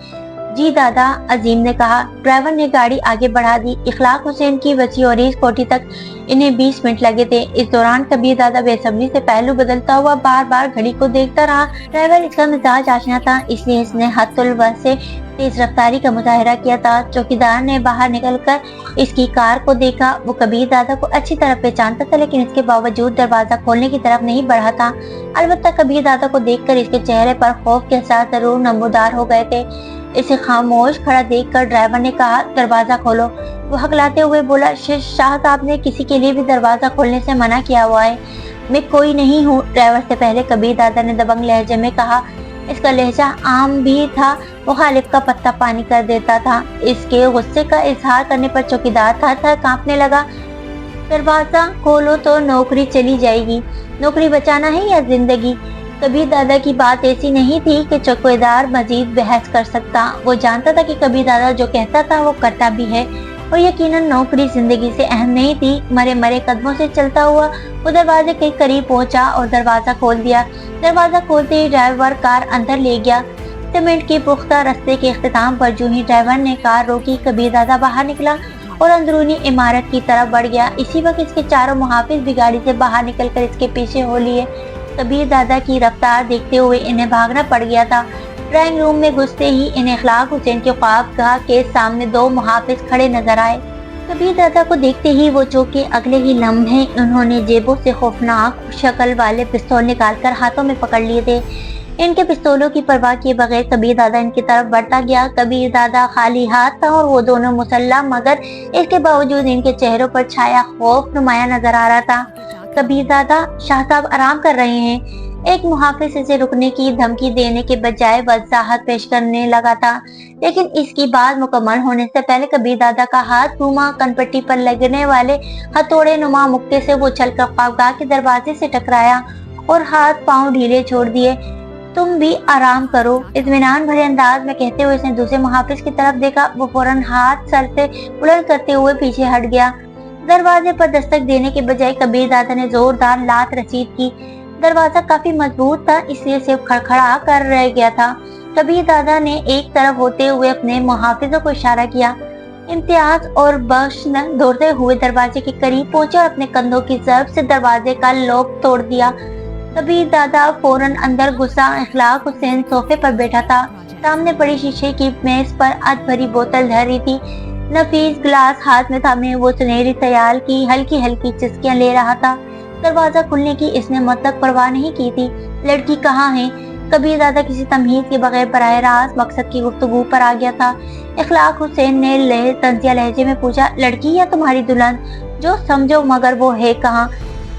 जी दादा, अजीम ने कहा। ड्राइवर ने गाड़ी आगे बढ़ा दी। इखलाक हुसैन की वसी और इस कोठी तक इन्हें 20 मिनट लगे थे। इस दौरान कबीर दादा बेसब्री से पहलू बदलता हुआ बार बार घड़ी को देखता रहा। ड्राइवर इसका मिजाज आशना था, इसलिए इसने हत्तुल वस से तेज रफ्तारी का मुजाहिरा किया था। चौकीदार ने बाहर निकलकर इसकी कार को देखा। वो कबीर दादा को अच्छी तरह पहचानता था, लेकिन इसके बावजूद दरवाजा खोलने की तरफ नहीं बढ़ा था। अलबत्ता कबीर दादा को देखकर इसके चेहरे पर खौफ के साथ जरूर नमूदार हो गए थे। इसे खामोश खड़ा देखकर ड्राइवर ने कहा, दरवाजा खोलो। वो हकलाते हुए बोला, शाह साहब ने किसी के लिए भी दरवाजा खोलने से मना किया हुआ है। मैं कोई नहीं हूँ। ड्राइवर से पहले कबीर दादा ने दबंग लहजे में कहा। इसका लहजा आम भी था, वो खालिफ का पत्ता पानी कर देता था। इसके गुस्से का इजहार करने पर चौकीदार थर कांपने लगा। दरवाजा खोलो तो नौकरी चली जाएगी। नौकरी बचाना है या जिंदगी? कबीर दादा की बात ऐसी नहीं थी कि चौकीदार मजीद बहस कर सकता। वो जानता था कि कबीर दादा जो कहता था वो करता भी है, और यकीनन नौकरी जिंदगी से अहम नहीं थी। मरे मरे कदमों से चलता हुआ वो दरवाजे के करीब पहुंचा और दरवाजा खोल दिया। दरवाजा खोलते ही ड्राइवर कार अंदर ले गया। सीमेंट के पुख्ता रास्ते के इख्तिताम पर जो ही ड्राइवर ने कार रोकी, कबीर दादा बाहर निकला और अंदरूनी इमारत की तरफ बढ़ गया। इसी वक्त इसके चारों मुहाफिज भी गाड़ी से बाहर निकलकर इसके पीछे हो लिए। कबीर दादा की रफ्तार देखते हुए इन्हें भागना पड़ गया था। ड्राइंग रूम में घुसते ही इन्हें इखलाक हुसैन के ख्वाबगाह के सामने दो मुहाफिज खड़े नजर आए। कबीर दादा को देखते ही वो चौंके। अगले ही लम्हे उन्होंने जेबों से खौफनाक शक्ल वाले पिस्तौल निकालकर हाथों में पकड़ लिए थे। इनके पिस्तौलों की परवाह किए बगैर कबीर दादा इनकी तरफ बढ़ता गया। कबीर दादा खाली हाथ था और वो दोनों मुसल्लह, मगर इसके बावजूद इनके चेहरों पर छाया खौफ नुमाया नजर आ रहा था। कबीर दादा, शाह साहब आराम कर रहे हैं। एक मुहाफिज इसे रुकने की धमकी देने के बजाय वजाहत पेश करने लगा था, लेकिन इसकी बात मुकम्मल होने से पहले कबीर दादा का हाथ घूमा। कनपट्टी पर लगने वाले हथौड़े नुमा मुक्के से वो चलकर ख्वाबगाह के दरवाजे से टकराया और हाथ पांव ढीले छोड़ दिए। तुम भी आराम करो, इत्मीनान भरे अंदाज में कहते हुए इसने दूसरे मुहाफिज की तरफ देखा। वो फौरन हाथ सर से बुलंद करते हुए पीछे हट गया। दरवाजे पर दस्तक देने के बजाय कबीर दादा ने जोरदार लात रसीद की। दरवाजा काफी मजबूत था, इसलिए सिर्फ खड़खड़ा कर रह गया था। कबीर दादा ने एक तरफ होते हुए अपने मुहाफिजों को इशारा किया। इम्तियाज और बख्श ने दौड़ते हुए दरवाजे के करीब पहुंचे और अपने कंधों की जरब से दरवाजे का लॉक तोड़ दिया। कबीर दादा फौरन अंदर घुसा। इखलाक हुसैन सोफे पर बैठा था। सामने पड़ी शीशे की मेज पर अध भरी बोतल धरी थी। नफीस गिलास हाथ में थामे वो सुनहरी तयाल की हल्की हल्की चुस्कियां ले रहा था। दरवाजा खुलने की इसने मतलब परवाह नहीं की थी। लड़की कहाँ है? कबीर दादा किसी तमहीद के बगैर बराह रास्त मकसद की गुफ्तगू पर आ गया था। इखलाक हुसैन ने तंजिया लहजे में पूछा, लड़की या तुम्हारी दुल्हन? जो समझो, मगर वो है कहाँ?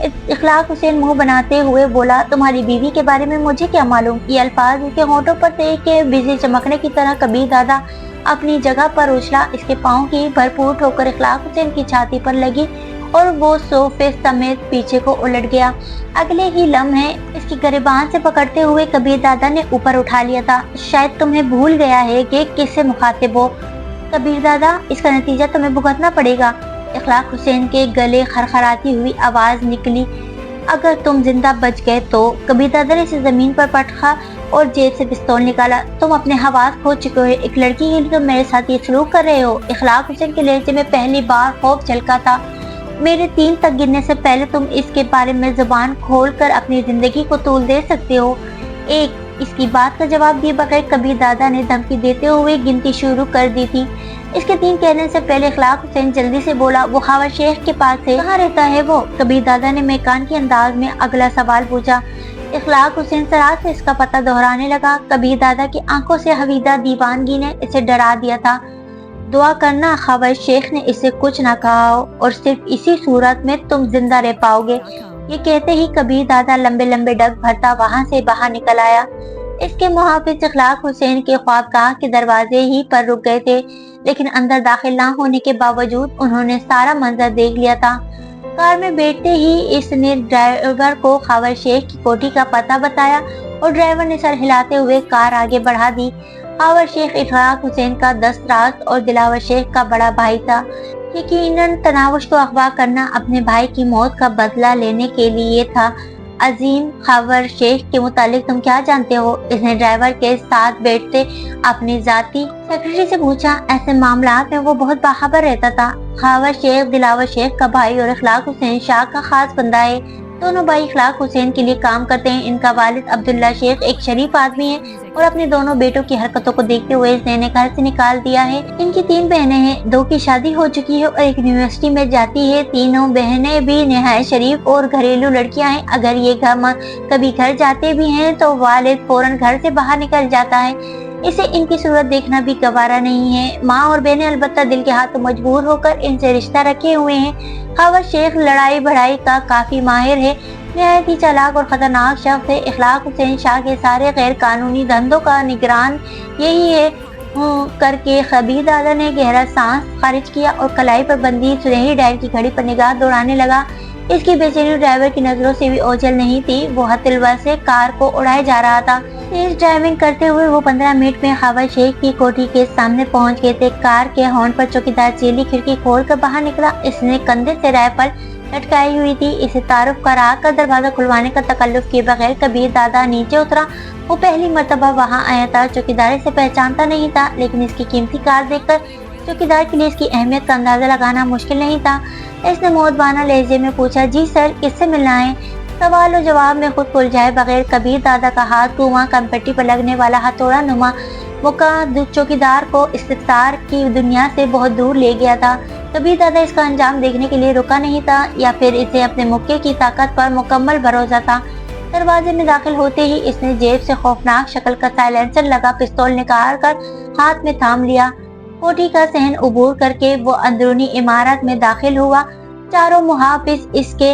इखलाक हुसैन मुंह बनाते हुए बोला, तुम्हारी बीवी के बारे में मुझे क्या मालूम? ये अल्फाज इसके होठों पर थे कि बिजली चमकने की तरह कबीर दादा अपनी जगह पर उछला। इसके पाँव की भरपूर ठोकर इखलाक हुसैन की छाती पर लगी और वो सोफे समेत पीछे को उलट गया। अगले ही लम्हे इसकी गिरबान से पकड़ते हुए कबीर दादा ने ऊपर उठा लिया था। शायद तुम्हें भूल गया है कि किससे मुखातिब हो। कबीर दादा, इसका नतीजा तुम्हें भुगतना पड़ेगा। इखलाक हुसैन के गले खरखराती हुई आवाज निकली, अगर तुम जिंदा बच गए तो। कबीर दादा ने इसे जमीन पर पटका और जेब से पिस्तौल निकाला। तुम अपने हवास खो चुके हो। एक लड़की के लिए तुम मेरे साथ ये सलूक कर रहे हो। इखलाक हुसैन के लहजे में पहली बार खौफ झलका था। मेरे 3 तक गिनने से पहले तुम इसके बारे में जुबान खोलकर अपनी जिंदगी को तूल दे सकते हो। 1। इसकी बात का जवाब दिए बगैर कबीर दादा ने धमकी देते हुए गिनती शुरू कर दी थी। इसके 3 कहने से पहले इखलाक हुसैन जल्दी से बोला, वो खावर शेख के पास है। कहाँ रहता है वो? कबीर दादा ने मेकान के अंदाज में अगला सवाल पूछा। इखलाक हुसैन सरात से इसका पता दोहराने लगा। कबीर दादा की आंखों से हवीदा दीवानगी ने इसे डरा दिया था। दुआ करना खावर शेख ने इसे कुछ न कहा हो और सिर्फ इसी सूरत में तुम जिंदा रह पाओगे। ये कहते ही कबीर दादा लंबे लंबे डग भरता वहां से बाहर निकल आया। इसके मुहाफिज इखलाक हुसैन के ख्वाबगाह के दरवाजे ही पर रुक गए थे, लेकिन अंदर दाखिल ना होने के बावजूद उन्होंने सारा मंजर देख लिया था। कार में बैठते ही इसने ड्राइवर को खावर शेख की कोठी का पता बताया और ड्राइवर ने सर हिलाते हुए कार आगे बढ़ा दी। खावर शेख इखलाक हुसैन का दस्तराज और दिलावर शेख का बड़ा भाई था। यकीनन तनावुश को अगवा करना अपने भाई की मौत का बदला लेने के लिए था। अजीम, खावर शेख के मुतालिक तुम क्या जानते हो? इसने ड्राइवर के साथ बैठते अपनी जाती सेक्रेटरी से पूछा। ऐसे मामलात में वो बहुत बाखबर रहता था। खावर शेख दिलावर शेख का भाई और इखलाक हुसैन शाह का खास बंदा है। दोनों भाई इखलाक हुसैन के लिए काम करते हैं। इनका वालिद अब्दुल्ला शेख एक शरीफ आदमी है और अपने दोनों बेटों की हरकतों को देखते हुए इन्हें घर से निकाल दिया है। इनकी 3 बहनें हैं, 2 की शादी हो चुकी है और एक यूनिवर्सिटी में जाती है। तीनों बहनें भी निहायत शरीफ और घरेलू लड़कियां हैं। अगर ये कभी घर जाते भी हैं तो वालिद फौरन घर से बाहर निकल जाता है। इसे इनकी सूरत देखना भी गवारा नहीं है। माँ और बहनें अलबत्ता दिल के हाथों मजबूर होकर इनसे रिश्ता रखे हुए हैं। खावर शेख लड़ाई भड़ाई का काफी माहिर है, निहायत ही चालाक और खतरनाक शख्स है। इखलाक हुसैन शाह के सारे गैर कानूनी धंधों का निगरान यही है करके कबीर दादा ने गहरा सांस खारिज किया और कलाई पर बंदी सुनहरी डायल की घड़ी पर निगाह दौड़ाने लगा। इसकी बेचैनी ड्राइवर की नजरों से भी ओझल नहीं थी। वो हथिलवा से कार को उड़ाए जा रहा था। तेज ड्राइविंग करते हुए वो 15 मिनट में खावर शेख की कोठी के सामने पहुंच गए थे। कार के हॉर्न पर चौकीदार चेली खिड़की खोलकर बाहर निकला। इसने कंधे से राइफल लटकाई हुई थी। इसे तारुफ करा कर दरवाजा खुलवाने का तकल्लुफ किए बगैर कबीर दादा नीचे उतरा। वो पहली मर्तबा वहाँ आया था। चौकीदार से पहचानता नहीं था, लेकिन इसकी कीमती कार देखकर चौकीदार के लिए इसकी अहमियत का अंदाजा लगाना मुश्किल नहीं था। इसने मोहब्बाना लहजे में पूछा, जी सर, किससे मिलना है? सवाल और जवाब में खुद को उलझाए बगैर कबीर दादा का हाथ कुआं कनपट्टी पर लगने वाला हथौड़ा नुमा मुक्का चौकीदार को इस्तिफतार की दुनिया से बहुत दूर ले गया था। कबीर दादा इसका अंजाम देखने के लिए रुका नहीं था, या फिर इसे अपने मुक्के की ताकत पर मुकम्मल भरोसा था। दरवाजे में दाखिल होते ही इसने जेब से खौफनाक शक्ल का साइलेंसर लगा पिस्तौल निकाल कर हाथ में थाम लिया। कोठी का सहन उबूर करके वो अंदरूनी इमारत में दाखिल हुआ। चारों मुहाफिज इसके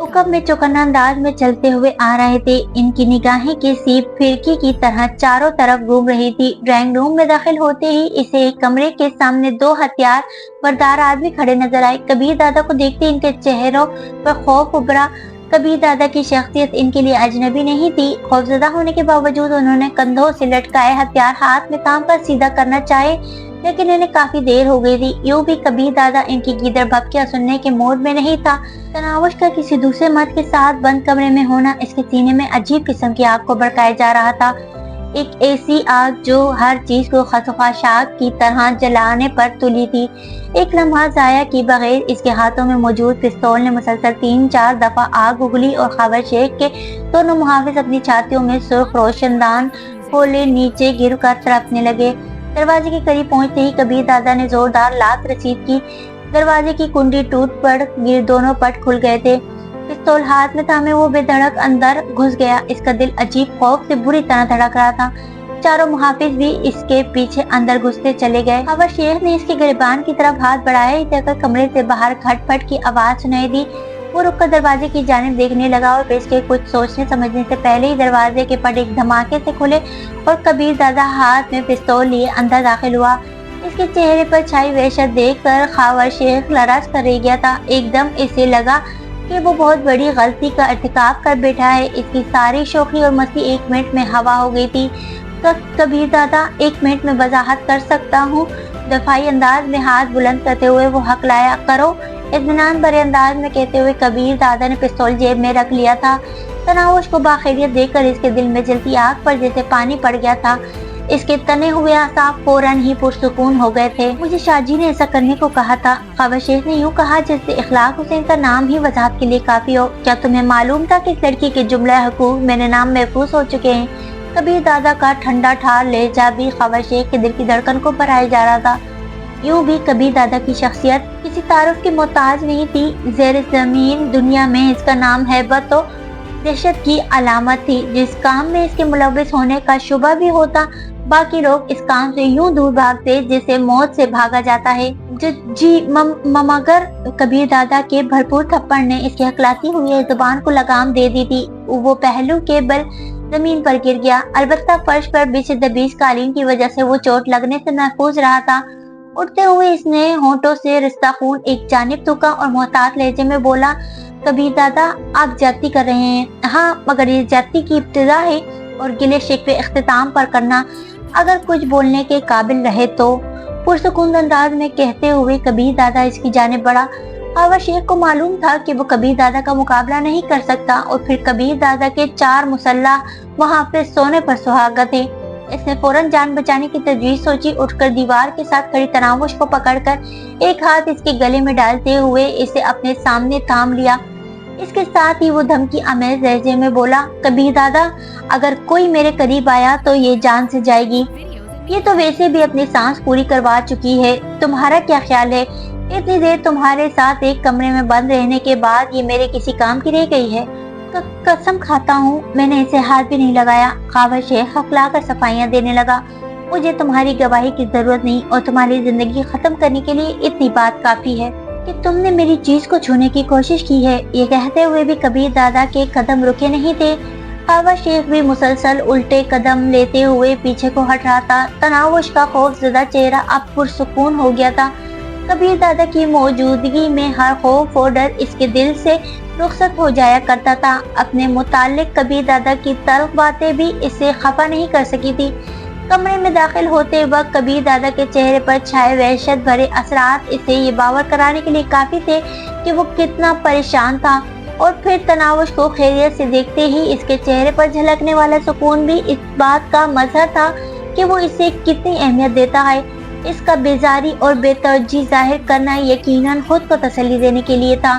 हुक्म में चौकन्ना अंदाज में चलते हुए आ रहे थे। इनकी निगाहें की सीप फिरकी की तरह चारों तरफ घूम रही थी। ड्राइंग रूम में दाखिल होते ही इसे एक कमरे के सामने 2 हथियार बरदार आदमी खड़े नजर आए। कबीर दादा को देखते इनके चेहरों पर खौफ उभरा। कबीर दादा की शख्सियत इनके लिए अजनबी नहीं थी। खौफजदा होने के बावजूद उन्होंने कंधों से लटकाए हथियार हाथ में थाम कर सीधा करना चाहे, लेकिन इन्हें काफी देर हो गई थी। यूं भी कबीर दादा इनकी गीदड़ भपकियां सुनने के मूड में नहीं था। तनावुश का किसी दूसरे मर्द के साथ बंद कमरे में होना इसके सीने में अजीब किस्म की आग को भड़काए जा रहा था। एक ऐसी आग जो हर चीज को खसोखाशाग की तरह जलाने पर तुली थी। एक लम्हा जाया की बगैर इसके हाथों में मौजूद पिस्तौल ने मुसलसल 3-4 दफा आग उगली और खबर शेख के दोनों मुहाफिज अपनी छातियों में सुर्ख रोशनदान खोले नीचे गिर कर तड़पने लगे। दरवाजे के करीब पहुंचते ही कबीर दादा ने जोरदार लात रसीद की। दरवाजे की कुंडी टूट पड़ गिर दोनों पट खुल गए थे। पिस्तौल हाथ में थामे वो बेधड़क अंदर घुस गया। इसका दिल अजीब खौफ से बुरी तरह धड़क रहा था। चारों मुहाफिज भी इसके पीछे अंदर घुसते चले गए। खबर शेख ने इसके गिरबान की तरफ हाथ बढ़ाया ही देखकर कमरे से बाहर खटपट की आवाज सुनाई दी। वो रुककर दरवाजे की जानिब देखने लगा और इसके कुछ सोचने समझने से पहले ही दरवाजे के पट एक धमाके से खुले और कबीर दादा हाथ में पिस्तौल लिए अंदर दाखिल हुआ। इसके चेहरे पर छाई वहशत देखकर खबर शेख लरस कर रह गया था। एकदम इसे लगा कि वो बहुत बड़ी गलती का इर्तिकाब कर बैठा है। इसकी सारी शौखी और मस्ती 1 मिनट में हवा हो गई थी। तो कबीर दादा, 1 मिनट में वजाहत कर सकता हूँ। दफाई अंदाज में हाथ बुलंद करते हुए वो हकलाया, करो। इत्मीनान भरे अंदाज में कहते हुए कबीर दादा ने पिस्तौल जेब में रख लिया था। तनावुश को बाखैरियत देखकर इसके दिल में जलती आग पर जैसे पानी पड़ गया था। इसके तने हुए आसाब फौरन ही पुरसुकून हो गए थे। मुझे शाहजी ने ऐसा करने को कहा था। खबर शेख ने यूँ कहा जैसे इखलाक हुसैन का नाम ही वजाहत के लिए काफी हो। क्या तुम्हें मालूम था कि इस लड़की के जुमला हुकूक मेरे नाम महफूज हो चुके हैं? कबीर दादा का ठंडा ठार लहजा भी खबर शेख के दिल की धड़कन को बढ़ाए जा रहा था। यूं भी कबीर दादा की शख्सियत किसी तारुफ की मोहताज नहीं थी। ज़ेर ज़मीन दुनिया में इसका नाम हैबत और दहशत की अलामत थी। जिस काम में इसके मुलव्विस होने का शुबा भी होता, बाकी लोग इस काम से यूं दूर भागते जैसे मौत से भागा जाता है। मगर कबीर दादा के भरपूर थप्पड़ ने इसकी हकलाती हुई जुबान को लगाम दे दी थी। वो पहलू के बल जमीन पर गिर गया। अलबत्ता फर्श पर बिछे दबीज कालीन की वजह से वो चोट लगने से महफूज रहा था। उठते हुए इसने होंठों से रिश्ता खून एक जानिब थूका और मोहतात लहजे में बोला, कबीर दादा, आप ज्यादती कर रहे हैं। हाँ, मगर ये ज्यादती की इब्तिदा है और गिले शिकवे इख्तिताम पर करना अगर कुछ बोलने के काबिल रहे तो। पुरसुकून अंदाज में कहते हुए कबीर दादा इसकी जानिब बढ़ा। खबर शेख को मालूम था कि वो कबीर दादा का मुकाबला नहीं कर सकता और फिर कबीर दादा के 4 मुसल्लाह वहाँ पे सोने पर सुहागा थे। इसने फौरन जान बचाने की तजवीज सोची। उठकर दीवार के साथ खड़ी तनावुश को पकड़कर एक हाथ इसके गले में डालते हुए इसे अपने सामने थाम लिया। इसके साथ ही वो धमकी आमेज लहजे में बोला, कबीर दादा, अगर कोई मेरे करीब आया तो ये जान से जाएगी। ये तो वैसे भी अपनी सांस पूरी करवा चुकी है। तुम्हारा क्या ख्याल है? इतनी देर तुम्हारे साथ एक कमरे में बंद रहने के बाद ये मेरे किसी काम की रह गई है? कसम खाता हूँ मैंने इसे हाथ भी नहीं लगाया। खबर शेख हकला कर सफाइयाँ देने लगा। मुझे तुम्हारी गवाही की जरूरत नहीं और तुम्हारी जिंदगी खत्म करने के लिए इतनी बात काफी है कि तुमने मेरी चीज को छूने की कोशिश की है। ये कहते हुए भी कबीर दादा के कदम रुके नहीं थे। खबर शेख भी मुसलसल उल्टे कदम लेते हुए पीछे को हट रहा था। तनावुश का खौफजदा चेहरा अब पुरसुकून हो गया था। कबीर दादा की मौजूदगी में हर खौफ और डर इसके दिल से रुखसत हो जाया करता था। अपने मुतालिक कबीर दादा की तल्ख बातें भी इसे खफा नहीं कर सकी थी। कमरे में दाखिल होते वक्त कबीर दादा के चेहरे पर छाए वहशत भरे असरात इसे ये बावर कराने के लिए काफी थे कि वो कितना परेशान था। और फिर तनावुश को खैरियत से देखते ही इसके चेहरे पर झलकने वाला सुकून भी इस बात का मजहर था कि वो इसे कितनी अहमियत देता है। اس کا بیزاری اور بے توجہی ظاہر کرنا یقیناً خود کو تسلی دینے کے لیے تھا۔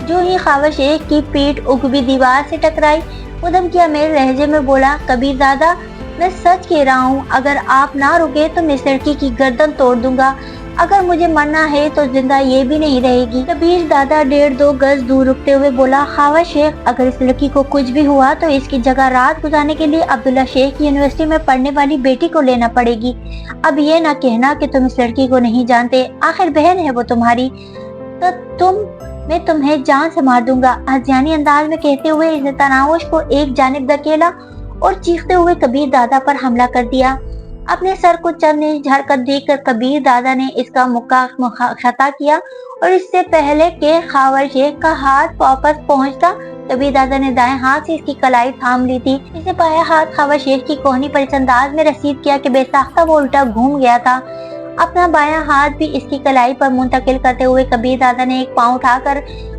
جو ہی خواجہ شیخ کی پیٹھ اگوی دیوار سے ٹکرائی، وہ دھمکیاں میرے لہجے میں بولا، کبیر دادا میں سچ کہہ رہا ہوں، اگر آپ نہ رکے تو میں اس لڑکی کی گردن توڑ دوں گا، اگر مجھے مرنا ہے تو زندہ یہ بھی نہیں رہے گی۔ کبیر دادا 1.5-2 گز دور رکتے ہوئے بولا، خواجہ شیخ اگر اس لڑکی کو کچھ بھی ہوا تو اس کی جگہ رات گزارنے کے لیے عبداللہ شیخ کی یونیورسٹی میں پڑھنے والی بیٹی کو لینا پڑے گی۔ اب یہ نہ کہنا کہ تم اس لڑکی کو نہیں جانتے، آخر بہن ہے وہ تمہاری، تو میں تمہیں جان سے مار دوں گا۔ ہذیانی انداز میں کہتے ہوئے اس نے تناوش کو ایک جانب دھکیلا اور چیختے ہوئے کبیر دادا پر حملہ کر دیا۔ اپنے سر کو چند انچ جھڑ کر دیکھ کر کبیر دادا نے اس کا مخاطبہ کیا اور اس سے پہلے کہ خواجہ شیخ کا ہاتھ واپس پہنچتا، کبیر دادا نے دائیں ہاتھ سے اس کی کلائی تھام لی تھی۔ اس نے بایاں ہاتھ خواجہ شیخ کی کوہنی پر اس انداز میں رسید کیا کہ بے ساختہ وہ الٹا گھوم گیا تھا۔ اپنا بایاں ہاتھ بھی اس کی کلائی پر منتقل کرتے ہوئے کبیر دادا نے ایک پاؤں اٹھا کر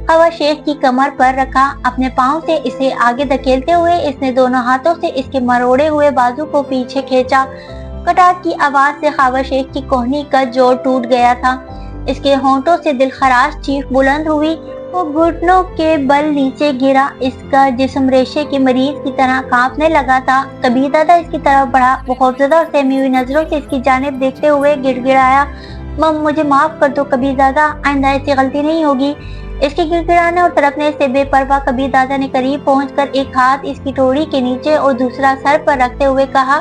خواجہ شیخ کی کمر پر رکھا۔ اپنے پاؤں سے اسے آگے دھکیلتے ہوئے اس نے دونوں ہاتھوں سے اس کے مروڑے ہوئے بازو کو پیچھے کھینچا۔ کٹاٹ کی آواز سے خواجہ شیخ کی کوہنی کا جوڑ ٹوٹ گیا تھا۔ اس کے ہونٹوں سے دلخراش چیخ بلند ہوئی، وہ گھٹنوں کے بل نیچے گرا، اس کا جسم ریشے کے مریض کی طرح کانپنے لگا تھا۔ کبیر دادا اس کی طرف بڑھا، وہ خوفزدہ اور سہمی ہوئی نظروں سے اس کی جانب دیکھتے ہوئے گڑ گڑایا، مجھے معاف کر دو کبیر دادا، آئندہ ایسی غلطی نہیں ہوگی۔ اس کے گڑ گڑانے اور تڑپنے سے بے پرواہ کبیر دادا نے قریب پہنچ کر ایک ہاتھ اس کی ٹوڑی کے نیچے اور دوسرا سر پر رکھتے ہوئے کہا،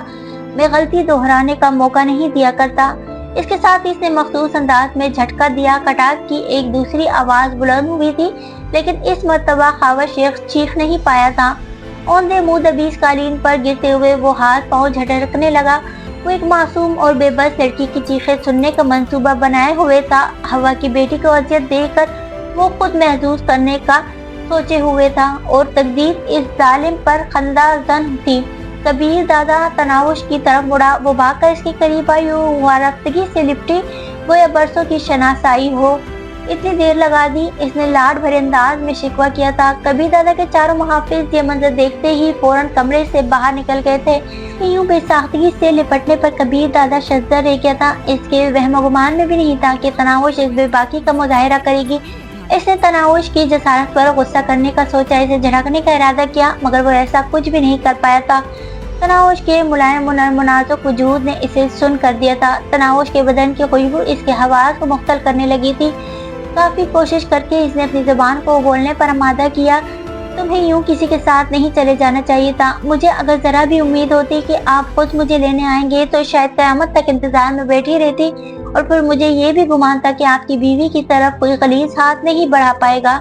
میں غلطی دہرانے کا موقع نہیں دیا کرتا۔ اس کے ساتھ اس نے مخصوص انداز میں جھٹکا دیا۔ کٹاٹ کی ایک دوسری آواز بلند ہوئی تھی، لیکن اس مرتبہ خواجہ شیخ چیخ نہیں پایا تھا۔ اوندھے منہ دبیز قالین پر گرتے ہوئے وہ ہاتھ پاؤں جھٹکنے لگا۔ وہ ایک معصوم اور بے بس لڑکی کی چیخیں سننے کا منصوبہ بنائے ہوئے تھا۔ ہوا کی بیٹی کو اذیت دے کر وہ خود محظوظ کرنے کا سوچے ہوئے تھا اور تقدیر اس ظالم پر خندہ زن تھی۔ کبیر دادا تناوش کی طرف مڑا، وہ بھاگ کر اس کے قریب آئی اور وارفتگی سے لپٹی، گویا برسوں کی شناسائی ہو۔ اتنی دیر لگا دی، اس نے لاڈ بھرے انداز میں شکوہ کیا تھا۔ کبیر دادا کے چاروں محافظ یہ منظر دیکھتے ہی فوراً کمرے سے باہر نکل گئے تھے۔ یوں بے ساختگی سے لپٹنے پر کبیر دادا شزدہ رہ گیا تھا۔ اس کے وہم و گمان میں بھی نہیں تھا کہ تناوش اس بے باکی کا مظاہرہ کرے گی۔ اس نے تناوش کی جسارت پر غصہ کرنے کا سوچا، اسے جھڑکنے کا ارادہ کیا، مگر وہ ایسا کچھ بھی نہیں کر پایا تھا۔ تناوش کے ملائم مناسب وجود نے اسے سن کر دیا تھا۔ تناوش کے بدن کی خوشبو اس کے حواس کو مختل کرنے لگی تھی۔ کافی کوشش کر کے اس نے اپنی زبان کو بولنے پر آمادہ کیا، تمہیں یوں کسی کے ساتھ نہیں چلے جانا چاہیے تھا۔ مجھے اگر ذرا بھی امید ہوتی کہ آپ خود مجھے لینے آئیں گے تو شاید قیامت تک انتظار میں بیٹھی رہتی، اور پھر مجھے یہ بھی گمان تھا کہ آپ کی بیوی کی طرف کوئی غلیظ ہاتھ نہیں بڑھا پائے گا۔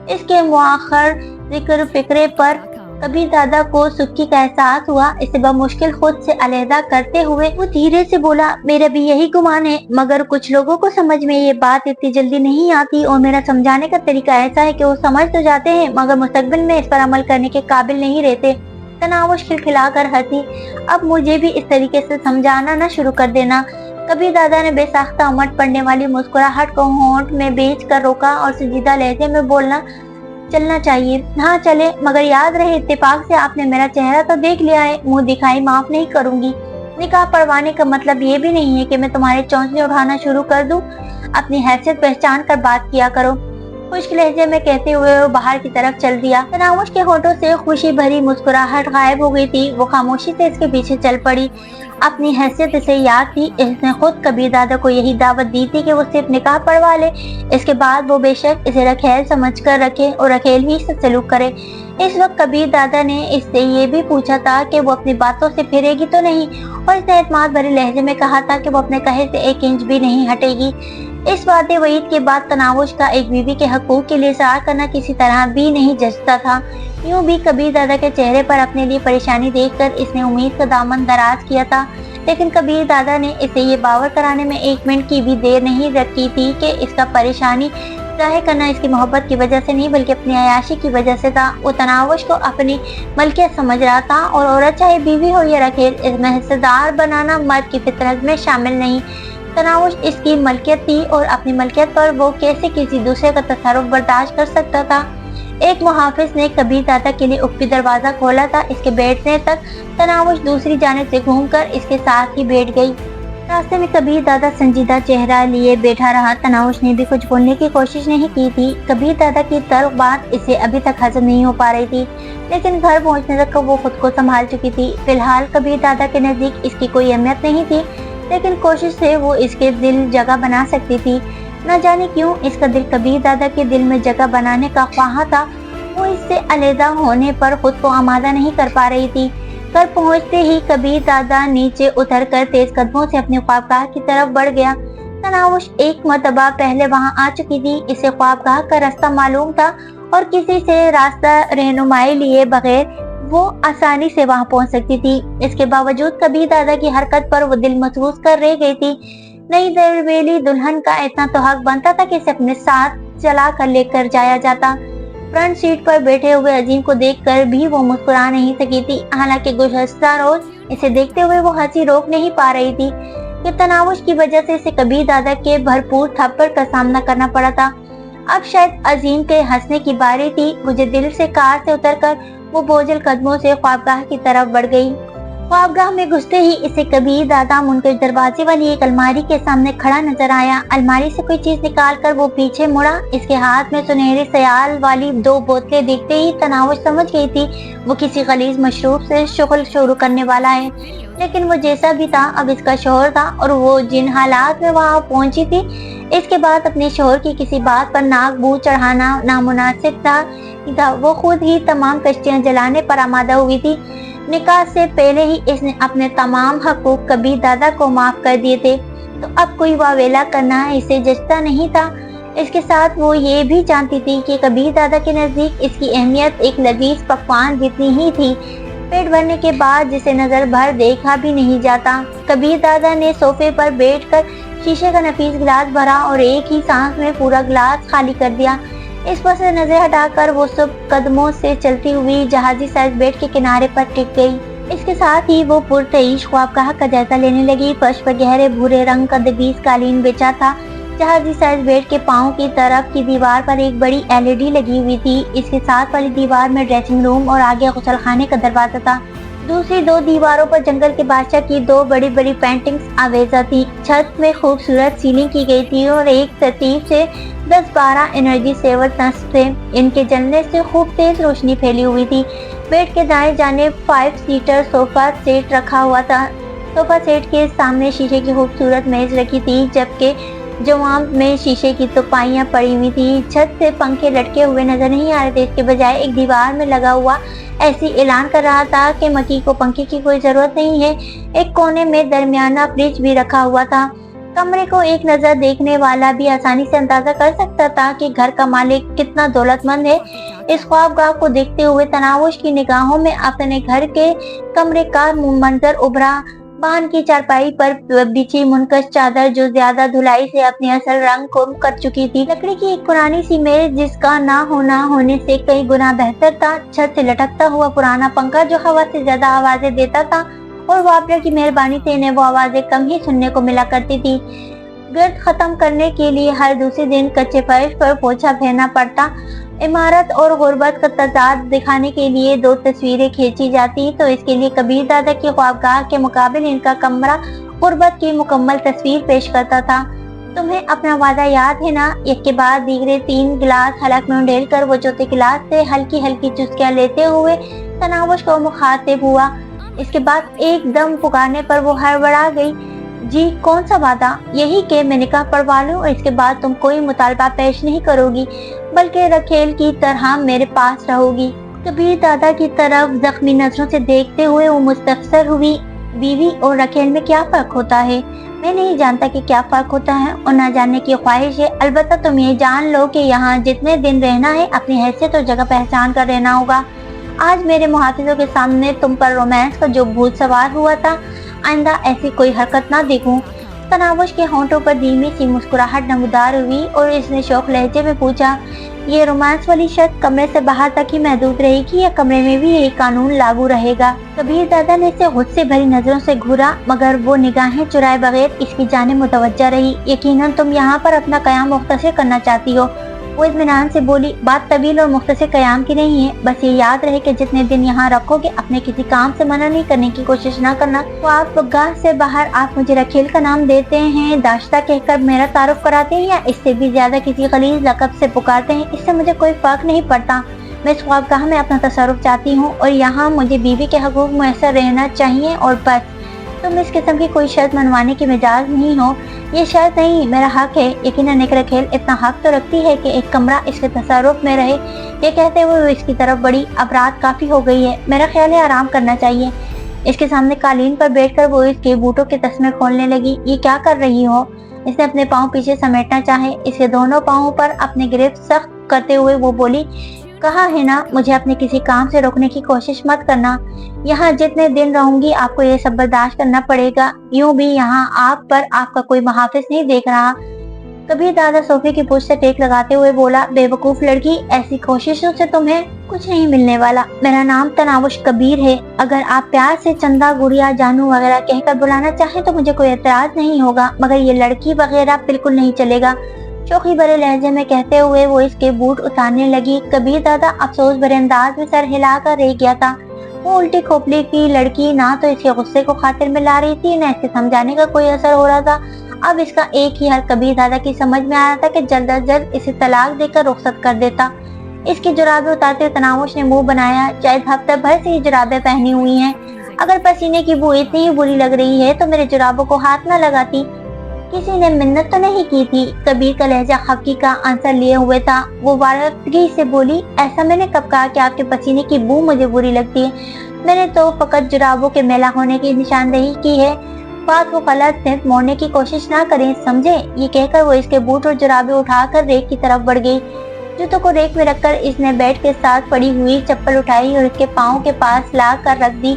اس کے مؤخر ذکر فکرے پر کبیر دادا کو سکی کا احساس ہوا۔ اسے بمشکل خود سے علیحدہ کرتے ہوئے وہ دھیرے سے بولا، میرا بھی یہی گمان ہے، مگر کچھ لوگوں کو سمجھ میں یہ بات اتنی جلدی نہیں آتی، اور میرا سمجھانے کا طریقہ ایسا ہے کہ وہ سمجھ تو جاتے ہیں مگر مستقبل میں اس پر عمل کرنے کے قابل نہیں رہتے۔ تناوش کھلکھلا کر ہنسی، اب مجھے بھی اس طریقے سے سمجھانا نہ شروع کر دینا۔ کبیر دادا نے بے ساختہ امٹ پڑنے والی مسکراہٹ کو ہونٹ میں بیچ کر روکا اور سنجیدہ لہجے میں بولنا، چلنا چاہیے، ہاں چلے، مگر یاد رہے اتفاق سے آپ نے میرا چہرہ تو دیکھ لیا ہے، منہ دکھائی معاف نہیں کروں گی۔ نکاح پڑھوانے کا مطلب یہ بھی نہیں ہے کہ میں تمہارے چونچلے اٹھانا شروع کر دوں، اپنی حیثیت پہچان کر بات کیا کرو، خشک لہجے میں کہتے ہوئے وہ باہر کی طرف چل دیا۔ تناوش کے ہونٹوں سے خوشی بھری مسکراہٹ غائب ہو گئی تھی، وہ خاموشی سے اس کے پیچھے چل پڑی۔ اپنی حیثیت اسے یاد تھی، اس نے خود کبیر دادا کو یہی دعوت دی تھی کہ وہ صرف نکاح پڑھوا لے، اس کے بعد وہ بے شک اسے رکھیل سمجھ کر رکھے اور رکھیل ہی سے سلوک کرے۔ اس وقت کبیر دادا نے اس سے یہ بھی پوچھا تھا کہ وہ اپنی باتوں سے پھرے گی تو نہیں، اور اس نے اعتماد بھرے لہجے میں کہا تھا کہ وہ اپنے کہے سے 1 انچ بھی نہیں ہٹے گی۔ اس وعد وعید کے بعد تناوش کا ایک بیوی کے حقوق کے لیے اظہار کرنا کسی طرح بھی نہیں جچتا تھا۔ یوں بھی کبیر دادا کے چہرے پر اپنے لیے پریشانی دیکھ کر اس نے امید کا دامن دراز کیا تھا، لیکن کبیر دادا نے اسے یہ باور کرانے میں 1 منٹ کی بھی دیر نہیں رکھی تھی کہ اس کا پریشانی ظاہر کرنا اس کی محبت کی وجہ سے نہیں بلکہ اپنی عیاشی کی وجہ سے تھا۔ وہ تناوش کو اپنی ملکیت سمجھ رہا تھا، اور عورت چاہے بیوی ہو یا رکھیل، اس میں حصہ دار بنانا مرد کی فطرت میں شامل نہیں۔ تناوش اس کی ملکیت تھی، اور اپنی ملکیت پر وہ کیسے کسی دوسرے کا تصرف برداشت کر سکتا تھا۔ ایک محافظ نے کبیر دادا کے لیے افقی دروازہ کھولا تھا، اس کے بیٹھنے تک تناوش دوسری جانب سے گھوم کر اس کے ساتھ ہی بیٹھ گئی۔ रास्ते में कबीर दादा संजीदा चेहरा लिए बैठा रहा। तनाउश ने भी कुछ बोलने की कोशिश नहीं की थी। कबीर दादा की तल्ख बात इसे अभी तक हजम नहीं हो पा रही थी, लेकिन घर पहुंचने तक वो खुद को संभाल चुकी थी। फिलहाल कबीर दादा के नजदीक इसकी कोई अहमियत नहीं थी, लेकिन कोशिश से वो इसके दिल जगह बना सकती थी। न जाने क्यों इसका दिल कबीर दादा के दिल में जगह बनाने का ख्वाह था। वो इससे अलहदा होने पर खुद को आमादा नहीं कर पा रही थी। घर पहुंचते ही कबीर दादा नीचे उतरकर तेज कदमों से अपने ख्वाबगाह की तरफ बढ़ गया। तनाउश एक मर्तबा पहले वहां आ चुकी थी। इसे ख्वाबगाह का रास्ता मालूम था और किसी से रास्ता रहनुमाई लिए बगैर वो आसानी से वहां पहुंच सकती थी। इसके बावजूद कबीर दादा की हरकत पर वो दिल महसूस कर रह गई थी। नई दरवेली दुल्हन का इतना तो हक बनता था कि इसे अपने साथ चला कर लेकर जाया जाता। फ्रंट सीट पर बैठे हुए अजीम को देखकर भी वो मुस्कुरा नहीं सकी थी। हालांकि गुज़श्ता रोज इसे देखते हुए वो हंसी रोक नहीं पा रही थी कि तनावुश की वजह से इसे कबीर दादा के भरपूर थप्पड़ का सामना करना पड़ा था। अब शायद अजीम के हंसने की बारी थी। मुझे दिल से कार से उतरकर वो बोझल कदमों से ख्वाबगाह की तरफ बढ़ गई। ख्वाबगाह में घुसते ही इसे कबीर दादा मुनकर दरवाजे वाली एक अलमारी के सामने खड़ा नजर आया। अलमारी से कोई चीज निकालकर वो पीछे मुड़ा। इसके हाथ में सुनहरे सयाल वाली 2 बोतलें देखते ही तनावुश समझ गई थी वो किसी गलीज मशरूब से शुगल शुरू करने वाला है। लेकिन वो जैसा भी था अब इसका शौहर था और वो जिन हालात में वहां पहुंची थी, इसके बाद अपने शौहर की किसी बात पर नाक बू चढ़ाना नामुनासिब था। वो खुद ही तमाम कश्तियां जलाने पर आमादा हुई थी। निकाह से पहले ही इसने अपने तमाम हकूक कबीर दादा को माफ कर दिए थे, तो अब कोई वावेला करना इसे जचता नहीं था। इसके साथ वो ये भी जानती थी कि कबीर दादा के नजदीक इसकी अहमियत एक लजीज पकवान जितनी ही थी, पेट भरने के बाद जिसे नजर भर देखा भी नहीं जाता। कबीर दादा ने सोफे पर बैठकर शीशे का नफीस गिलास भरा और एक ही सांस में पूरा गिलास खाली कर दिया। इस पर से नजर हटाकर वो सब कदमों से चलती हुई जहाजी साइज बेड के किनारे पर टिक गई। इसके साथ ही वो पुरतईश ख्वाबगाह का जायजा लेने लगी। फर्श पर गहरे भूरे रंग का दबीज कालीन बिछा था। जहाजी साइज बेड के पांव की तरफ की दीवार पर एक बड़ी एलईडी लगी हुई थी। इसके साथ वाली दीवार में ड्रेसिंग रूम और आगे गुसलखाने का दरवाजा था। दूसरी 2 दीवारों पर जंगल के बादशाह की 2 बड़ी बड़ी पेंटिंग्स आवेजा थी। छत में खूबसूरत सीलिंग की गई थी और एक तरतीब से 10-12 एनर्जी सेवर नस्ब थे। इनके जलने से खूब तेज रोशनी फैली हुई थी। बेड के दाएं जाने 5 सीटर सोफा सेट रखा हुआ था। सोफा सेट के सामने शीशे की खूबसूरत मेज रखी थी, जबकि जवाब में शीशे की तुपाइयां पड़ी हुई थी। छत से पंखे लटके हुए नजर नहीं आ रहे थे। इसके बजाय एक दीवार में लगा हुआ ऐसी ऐलान कर रहा था कि मकी को पंखे की कोई जरूरत नहीं है। एक कोने में दरमियाना फ्रिज भी रखा हुआ था। कमरे को एक नजर देखने वाला भी आसानी से अंदाजा कर सकता था कि घर का मालिक कितना दौलतमंद है। इस ख्वाबगाह को देखते हुए तनावुश की निगाहों में अपने घर के कमरे का मंजर उभरा। बान की चारपाई पर बिछी मुनकश चादर जो ज्यादा धुलाई से अपने असल रंग गुम कर चुकी थी। लकड़ी की एक पुरानी सी मेज जिसका ना होने से कई गुना बेहतर था। छत से लटकता हुआ पुराना पंखा जो हवा से ज्यादा आवाजें देता था और वापडर की मेहरबानी से इन्हें वो आवाजें कम ही सुनने को मिला करती थी। गर्द खत्म करने के लिए हर दूसरे दिन कच्चे फर्श पर पोछा फेरना पड़ता। इमारत और गुर्बत का तजाद दिखाने के लिए 2 तस्वीरें खींची जाती, तो इसके लिए कबीर दादा की ख्वाबगाह के मुकाबले इनका कमरा गुर्बत की मुकम्मल तस्वीर पेश करता था। तुम्हें अपना वादा याद है ना? एक के बाद दीगरे 3 गिलास हलक में उंडेल कर वो चौथे गिलास से हल्की हल्की चुस्कियां लेते हुए तनावुश को मुखातिब हुआ। इसके बाद एकदम पुकारने पर वो हड़बड़ा गई। जी कौन सा वादा? यही कि मैं निकाह पढ़वा लूं और इसके बाद तुम कोई मुतालबा पेश नहीं करोगी, बल्कि रखेल की तरह मेरे पास रहोगी। कबीर दादा की तरफ जख्मी नजरों से देखते हुए वो मुस्तफसर हुई। बीवी और रखेल में क्या फर्क होता है? मैं नहीं जानता कि क्या फर्क होता है और न जानने की ख्वाहिश है। अलबत्ता तुम ये जान लो कि यहाँ जितने दिन रहना है अपनी हैसियत और जगह पहचान कर रहना होगा। आज मेरे मुहाफिजों के सामने तुम पर रोमांस का जो भूत सवार हुआ था, आइंदा ऐसी कोई हरकत ना देखूं। तनावुश के होंठों पर धीमी सी मुस्कुराहट नमूदार हुई और इसने शौक लहजे में पूछा, ये रोमांस वाली शर्त कमरे से बाहर तक ही महदूद रहेगी या कमरे में भी ये कानून लागू रहेगा? कबीर दादा ने इसे गुस्से भरी नजरों से घूरा, मगर वो निगाहें चुराए बगैर इसकी जाने मुतवज्जा रही। यकीनन तुम यहाँ पर अपना कयाम मुख्तसर करना चाहती हो। वो इत्मीनान से बोली, बात तवील और मुख्तसर क़याम की नहीं है, बस ये याद रहे कि जितने दिन यहाँ रखोगे अपने किसी काम से मना नहीं करने की कोशिश ना करना। तो आप गाह से बाहर आप मुझे रखेल का नाम देते हैं, दाश्ता कहकर मेरा तारुफ कराते हैं, या इससे भी ज्यादा किसी गलीज लक़ब से पुकारते हैं, इससे मुझे कोई फर्क नहीं पड़ता। मैं इस ख्वाबगाह में अपना तसर्रुफ चाहती हूँ और यहाँ मुझे बीवी के हकूक मुयस्सर रहना चाहिए और बस। तुम इस किस्म की कोई शर्त मनवाने की मिजाज नहीं हो। ये शर्त नहीं, मेरा हक है। यकीनन एक रखेल इतना हक तो रखती है कि एक कमरा इसके तसर्रुफ में रहे। ये कहते हुए वो इसकी तरफ बढ़ी। अब रात काफी हो गई है, मेरा ख्याल है आराम करना चाहिए। इसके सामने कालीन पर बैठकर वो इसके बूटों के तस्मे खोलने लगी। ये क्या कर रही हो? इसने अपने पाँव पीछे समेटना चाहे। इसके दोनों पाँवों पर अपने गिरफ्त सख्त करते हुए वो बोली, कहा है ना मुझे अपने किसी काम से रोकने की कोशिश मत करना। यहाँ जितने दिन रहूंगी आपको ये सब बर्दाश्त करना पड़ेगा। यूं भी यहाँ आप पर आपका कोई मुहाफिज नहीं देख रहा। कबीर दादा सोफे की पूंछ से टेक लगाते हुए बोला, बेवकूफ लड़की, ऐसी कोशिशों से तुम्हें कुछ नहीं मिलने वाला। मेरा नाम तनावुश कबीर है। अगर आप प्यार से चंदा, गुड़िया, जानू वगैरह कहकर बुलाना चाहें तो मुझे कोई एतराज नहीं होगा, मगर ये लड़की वगैरह बिल्कुल नहीं चलेगा। शोखी भरे लहजे में कहते हुए वो इसके बूट उतारने लगी। कबीर दादा अफसोस भरे अंदाज में सर हिलाकर रह गया था। वो उल्टी खोपड़ी की लड़की ना तो इसके गुस्से को खातिर में ला रही थी, न इसके समझाने का कोई असर हो रहा था। अब इसका एक ही हल कबीर दादा की समझ में आ रहा था कि जल्द अज जल्द इसे तलाक देकर रुखसत कर देता। इसकी जुराबें उतारते हुए तनावुश ने मुंह बनाया। शायद हफ्ते भर से ये जुराबें पहनी हुई हैं। अगर पसीने की बू इतनी ही बुरी लग रही है तो मेरे जुराबों को हाथ न लगाती। किसी ने मिन्नत तो नहीं की थी। कबीर का लहजा खफकी का आंसर लिए हुए था। वो वारगी से बोली, ऐसा मैंने कब कहा कि आपके पसीने की बू मुझे बुरी लगती है? मैंने तो फकत जुराबों के मैला होने की निशानदेही की है। बात को गलत सिर्फ मोड़ने की कोशिश ना करें, समझे? ये कहकर वो इसके बूट और जुराबे उठाकर रेक की तरफ बढ़ गई। जूतों को रेक में रखकर इसने बेड के साथ पड़ी हुई चप्पल उठाई और इसके पाँव के पास ला कर रख दी।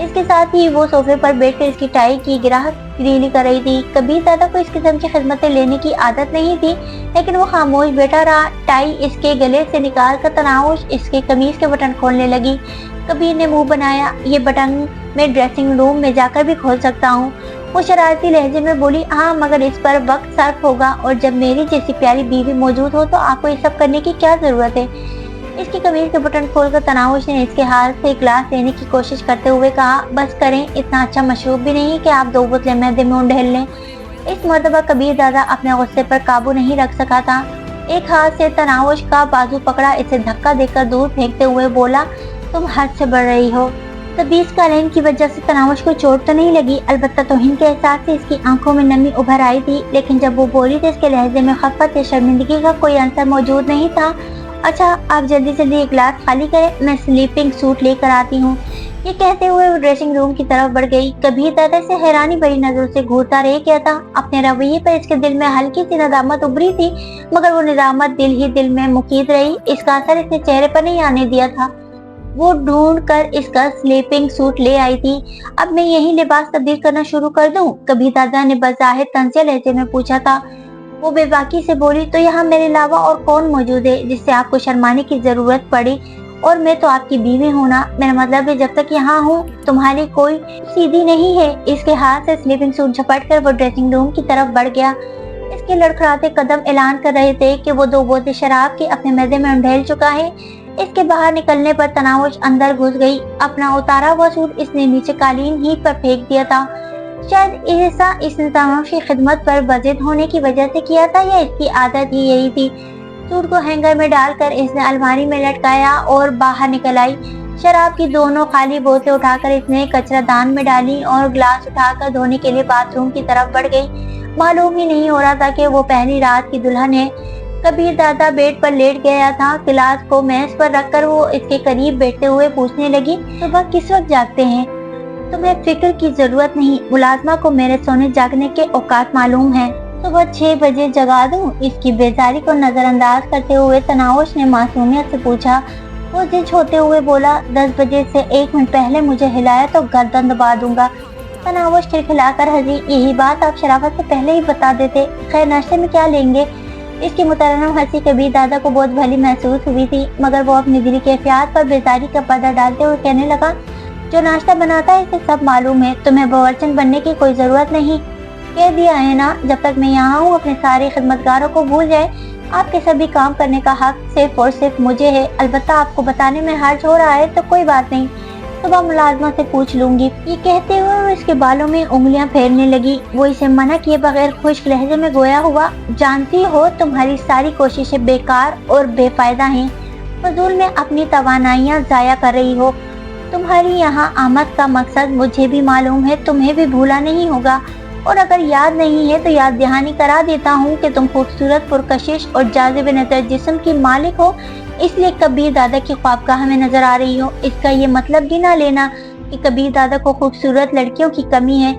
इसके साथ ही वो सोफे पर बैठकर इसकी टाई की गिरहगीरी कर रही थी। कबीर दादा को इस किस्म की खिदमतें लेने की आदत नहीं थी, लेकिन वो खामोश बैठा रहा। टाई इसके गले से निकाल कर तनावुश इसके कमीज के बटन खोलने लगी। कबीर ने मुंह बनाया, ये बटन मैं ड्रेसिंग रूम में जाकर भी खोल सकता हूँ। वो शरारती लहजे में बोली, हाँ मगर इस पर वक्त सर्फ होगा, और जब मेरी जैसी प्यारी बीवी मौजूद हो तो आपको ये सब करने की क्या जरूरत है? इसकी कमीज के बटन खोलकर तनावुश ने इसके हाथ से ग्लास लेने की कोशिश करते हुए कहा, बस करें, इतना अच्छा मशरूब भी नहीं कि आप 2 बोतलें मैदे में उंडेल लें। इस मर्तबा कबीर दादा अपने गुस्से पर काबू नहीं रख सका था। एक हाथ से तनावुश का बाजू पकड़ा, इसे धक्का देकर दूर फेंकते हुए बोला, तुम हद से बढ़ रही हो। तबीज कालीन की वजह से तनावुश को चोट तो नहीं लगी, अलबत्ता तौहीन के एहसास से इसकी आंखों में नमी उभर आई थी, लेकिन जब वो बोली तो इसके लहजे में खफत या शर्मिंदगी का कोई अंतर मौजूद नहीं था। अच्छा, आप जल्दी जल्दी एक गिलास खाली करें, मैं स्लीपिंग सूट लेकर आती हूँ। ये कहते हुए वो ड्रेसिंग रूम की तरफ बढ़ गई। कबीर दादा से हैरानी भरी नजरों से घूरता रह गया था। अपने रवैये पर इसके दिल में हल्की सी नदामत उभरी थी, मगर वो नदामत दिल ही दिल में मुकीद रही। इसका असर इसने चेहरे पर नहीं आने दिया था। वो ढूंढ कर इसका स्लीपिंग सूट ले आई थी। अब मैं यही लिबास तब्दील करना शुरू कर दूं? कबीर दादा ने बज़ाहिर तंज़िया लहजे में पूछा था। वो बेबाकी से बोली, तो यहाँ मेरे अलावा और कौन मौजूद है जिससे आपको शर्माने की जरूरत पड़ी? और मैं तो आपकी बीवी हूँ ना, मेरा मतलब है जब तक यहाँ हूँ तुम्हारी कोई सीधी नहीं है। इसके हाथ से स्लीपिंग सूट झपट कर वो ड्रेसिंग रूम की तरफ बढ़ गया। इसके लड़खड़ाते कदम ऐलान कर रहे थे कि वो 2 बोतल शराब की अपने मैदे में उंडेल चुका है। इसके बाहर निकलने पर तनावुश अंदर घुस गई। अपना उतारा हुआ सूट इसने नीचे कालीन ही पर फेंक दिया था। शायद ऐसा इसने तनावुश की खिदमत पर बजिद होने की वजह से किया था, या इसकी आदत ही यही थी। सूट को हैंगर में डालकर इसने अलमारी में लटकाया और बाहर निकल आई। शराब की दोनों खाली बोतलें उठाकर इसने कचरा दान में डाली और ग्लास उठाकर धोने के लिए बाथरूम की तरफ बढ़ गई। मालूम ही नहीं हो रहा था कि वो पहली रात की दुल्हन है। कबीर दादा बेड पर लेट गया था। गिलास को मेज पर रखकर वो इसके करीब बैठते हुए पूछने लगी, सुबह किस वक्त जागते हैं? तुम्हें फिक्र की जरूरत नहीं, मुलाजमा को मेरे सोने जागने के औकात मालूम है। सुबह 6 बजे जगा दूं? इसकी बेजारी को नजरअंदाज करते हुए तनावुश ने मासूमियत से पूछा। वो जिद होते हुए बोला, 10 बजे से 1 मिनट पहले मुझे हिलाया तो गर्दन दबा दूंगा। तनावुश खिलखिलाकर हंसी, यही बात आप शराफत से पहले ही बता देते। खैर, नाश्ते में क्या लेंगे? इसकी मुतरन्नम हंसी कबीर दादा को बहुत भली महसूस हुई थी, मगर वो अपनी दिली कैफियत पर बेजारी का पर्दा डालते हुए कहने लगा, जो नाश्ता बनाता है इसे सब मालूम है, तुम्हें बावर्चन बनने की कोई जरूरत नहीं। कह दिया है ना, जब तक मैं यहाँ हूँ अपने सारे खिदमतगारों को भूल जाए। आपके सभी काम करने का हक सिर्फ और सिर्फ मुझे है। अलबत्ता आपको बताने में हर्ज हो रहा है तो कोई बात नहीं, सुबह मुलाजमा से पूछ लूंगी। ये कहते हुए वो इसके बालों में उंगलियां फेरने लगी। वो इसे मना किए बगैर खुश्क लहजे में गोया हुआ, जानती हो तुम्हारी सारी कोशिशें बेकार और बेफायदा हैं। फजूल में अपनी तवानाइयां जाया कर रही हो। तुम्हारी यहाँ आमद का मकसद मुझे भी मालूम है, तुम्हें भी भूला नहीं होगा। और अगर याद नहीं है तो याद दहानी करा देता हूँ कि तुम खूबसूरत, पुरकशिश और जाज़िब नज़र जिस्म की मालिक हो, इसलिए कबीर दादा की ख्वाबगाह में नजर आ रही हो। इसका ये मतलब भी ना लेना कि कबीर दादा को खूबसूरत लड़कियों की कमी है।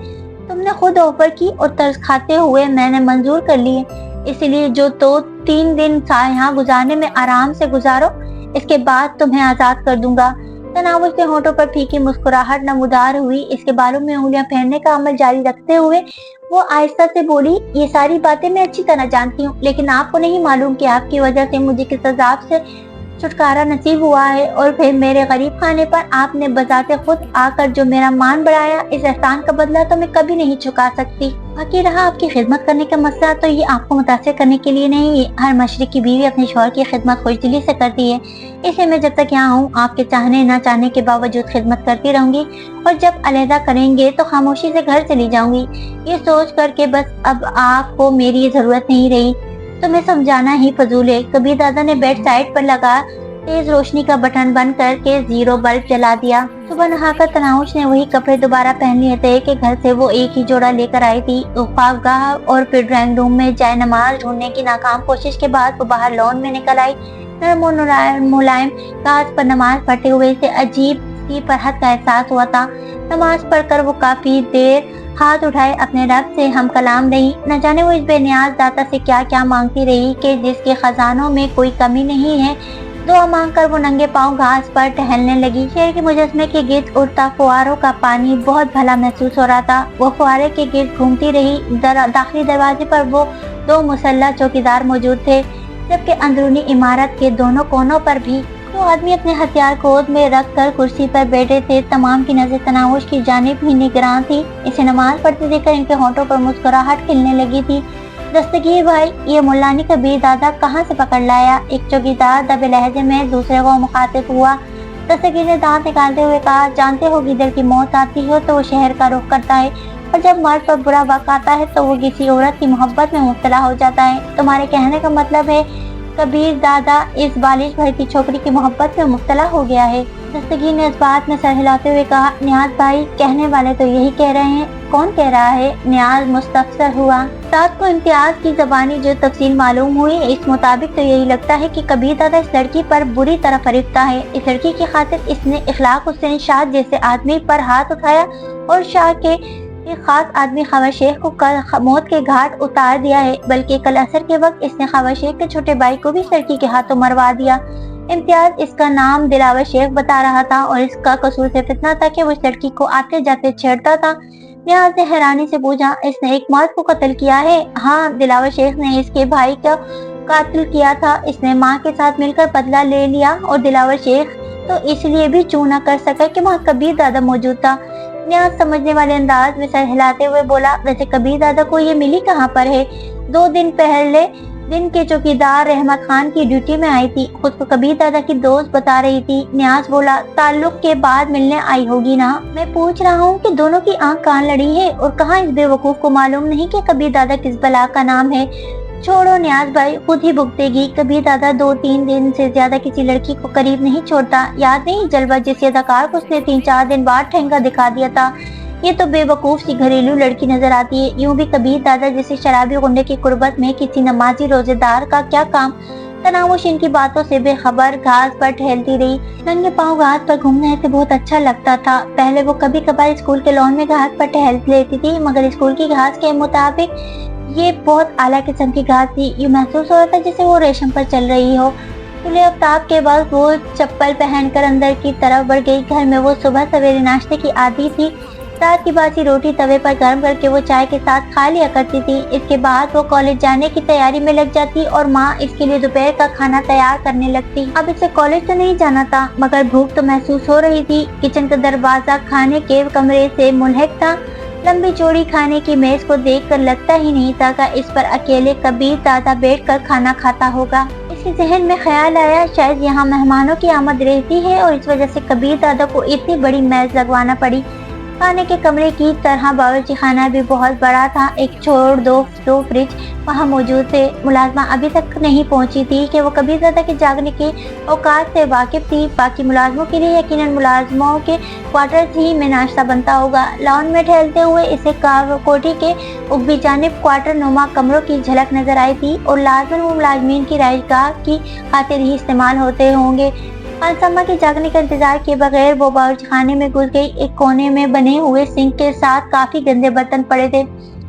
तुमने खुद ऑफर की और तरस खाते हुए मैंने मंजूर कर लिए, इसलिए जो 2-3 दिन यहाँ गुजारने में आराम से गुजारो, इसके बाद तुम्हें आजाद कर दूंगा। तनावुस के होंठों पर फीकी मुस्कुराहट नमूदार हुई। इसके बालों में उंगलियां फेरने का अमल जारी रखते हुए वो आहिस्ता से बोली, ये सारी बातें मैं अच्छी तरह जानती हूँ, लेकिन आपको नहीं मालूम कि आपकी वजह से मुझे किस अजाब से छुटकारा नसीब हुआ है। और फिर मेरे गरीब खाने पर आपने बजाते खुद आकर जो मेरा मान बढ़ाया, इस एहसान का बदला तो मैं कभी नहीं चुका सकती। बाकी रहा आपकी खिदमत करने का मसला, तो ये आपको मुतासिर करने के लिए नहीं, हर मशरिक की बीवी अपने शौहर की खिदमत खुशदिली से करती है। इसलिए मैं जब तक यहाँ हूँ आपके चाहने न चाहने के बावजूद खिदमत करती रहूंगी, और जब अलहदा करेंगे तो खामोशी से घर चली जाऊंगी। ये सोच करके बस अब आपको मेरी जरूरत नहीं रही, तुम्हें समझाना ही फजूल है। कबीर दादा ने बेड साइड पर लगा तेज रोशनी का बटन बंद करके 0 बल्ब जला दिया। सुबह नहाकर तनाउश ने वही कपड़े दोबारा पहन लिए थे कि घर से वो एक ही जोड़ा लेकर आई थी। ख्वाबगाह और फिर ड्राइंग रूम में जाए नमाज ढूंढने की नाकाम कोशिश के बाद वो बाहर लॉन में निकल आई। नरम और मुलायम घास पर नमाज पढ़ते हुए इसे अजीब सी फरहत का एहसास हुआ था। नमाज पढ़कर वो काफी देर हाथ उठाए अपने रब से हम कलाम रही। न जाने वो इस बेनियाज दाता से क्या क्या मांगती रही कि जिसके खजानों में कोई कमी नहीं है। दुआ मांगकर वो नंगे पांव घास पर टहलने लगी। शेर के मुजस्मे के गिर्द उड़ता फुआरों का पानी बहुत भला महसूस हो रहा था। वो फुआरे के गिर्द घूमती रही। दाखिली दरवाजे पर वो 2 मुसल्लह चौकीदार मौजूद थे, जबकि अंदरूनी इमारत के दोनों कोनों पर भी 2 आदमी अपने हथियार गोद में रख कर कुर्सी पर बैठे थे। तमाम की नजर तनाउश की जानिब ही निगरान थी। इसे नमाज पढ़ते देखकर इनके होंठों पर मुस्कुराहट खिलने लगी थी। दस्तगीर भाई, ये मुल्लानी कबीर दादा कहाँ से पकड़ लाया? एक चौकीदार दबे लहजे में दूसरे को मुखातिब हुआ। दस्तगीर ने दांत निकालते हुए कहा, जानते हो गिदड़ की मौत आती हो तो वो शहर का रुख करता है, और जब मर्द पर बुरा वक्त आता है तो वो किसी औरत की मोहब्बत में मुब्तला हो जाता है। तुम्हारे कहने का मतलब है कबीर दादा इस बालिश भर की छोकरी की मोहब्बत में मुब्तला हो गया है? दस्तगीर ने इस बात में सर हिलाते हुए कहा, नियाज भाई, कहने वाले तो यही कह रहे हैं। कौन कह रहा है? नियाज मुस्तफसर हुआ। साथ को इम्तियाज की जबानी जो तफसील मालूम हुई, इस मुताबिक तो यही लगता है कि कबीर दादा इस लड़की पर बुरी तरह फरिश्ता है। इस लड़की की खातिर इसने इखलाक हुसैन शाह जैसे आदमी पर हाथ उठाया और शाह के एक खास आदमी खवा शेख को कल मौत के घाट उतार दिया है। बल्कि कल असर के वक्त इसने खवा शेख के छोटे भाई को भी इस लड़की के हाथों मरवा दिया। इम्तियाज इसका नाम दिलावर शेख बता रहा था और इसका कसूर सिर्फ इतना था कि वो इस लड़की को आते जाते छेड़ता था। नियाज ने हैरानी से पूछा, इसने एक मर्द को कत्ल किया है? हाँ, दिलावर शेख ने इसके भाई का कातिल किया था। इसने माँ के साथ मिलकर बदला ले लिया और दिलावर शेख तो इसलिए भी चू न कर सका कि वहाँ कबीर दादा मौजूद था। नियाज समझने वाले अंदाज में सर हिलाते हुए बोला, वैसे कबीर दादा को ये मिली कहाँ पर है? 2 दिन पहले दिन के चौकीदार रहमत खान की ड्यूटी में आई थी। खुद को कबीर दादा की दोस्त बता रही थी। नियाज बोला, ताल्लुक के बाद मिलने आई होगी ना? मैं पूछ रहा हूँ कि दोनों की आंख कान लड़ी है, और कहाँ इस बेवकूफ को मालूम नहीं कि कबीर दादा किस बला का नाम है? छोड़ो नियाज भाई, खुद ही भुगतेगी। कबीर दादा 2-3 दिन से ज्यादा किसी लड़की को करीब नहीं छोड़ता। याद नहीं जलवा जिस अदाकार को उसने 3-4 दिन बाद ठेंगा दिखा दिया था? ये तो बेवकूफ सी घरेलू लड़की नजर आती है। यूं भी कबीर दादा जैसे शराबी गुंडे की कुर्बत में किसी नमाजी रोजेदार का क्या काम? तनावुश इनकी बातों से बेखबर घास पर टहलती रही। नंगे पांव घास पर घूमने से बहुत अच्छा लगता था। पहले वो कभी कभार स्कूल के लॉन में घास पर टहल लेती थी, मगर स्कूल की घास के मुताबिक ये बहुत आला किस्म की घास थी। यूं महसूस हो रहा था जैसे वो रेशम पर चल रही हो। खुले आफ्ताब के बाद वो चप्पल पहनकर अंदर की तरफ बढ़ गई। घर में वो सुबह सवेरे नाश्ते की आदी थी। रात की बासी रोटी तवे पर गर्म करके वो चाय के साथ खा लिया करती थी। इसके बाद वो कॉलेज जाने की तैयारी में लग जाती और माँ इसके लिए दोपहर का खाना तैयार करने लगती। अब इसे कॉलेज तो नहीं जाना था, मगर भूख तो महसूस हो रही थी। किचन का दरवाजा खाने के कमरे से मुल्हक था। लंबी चौड़ी खाने की मेज को देखकर लगता ही नहीं था कि इस पर अकेले कबीर दादा बैठकर खाना खाता होगा। इसके जहन में ख्याल आया, शायद यहाँ मेहमानों की आमद रहती है और इस वजह से कबीर दादा को इतनी बड़ी मेज लगवाना पड़ी। खाने के कमरे की तरह बावर्ची खाना भी बहुत बड़ा था। एक छोड़ दो फ्रिज वहाँ मौजूद थे। मुलाजमा अभी तक नहीं पहुंची थी कि वो कबीर दादा के जागने के औकात से वाकिफ थी। बाकी मुलाजमों के लिए यकीनन मुलाजमों के क्वार्टर्स ही में नाश्ता बनता होगा। लॉन में टहलते हुए इसे कोठी के उगवी जानिब क्वार्टर नुमा कमरों की झलक नजर आई थी और लाजमन वो मुलाजमीन की राइशगाह की खातिर ही इस्तेमाल होते होंगे। खानसमा के जागने का इंतजार किए बगैर वो बावर्ची खाने में घुस गई। एक कोने में बने हुए सिंक के साथ काफी गंदे बर्तन पड़े थे।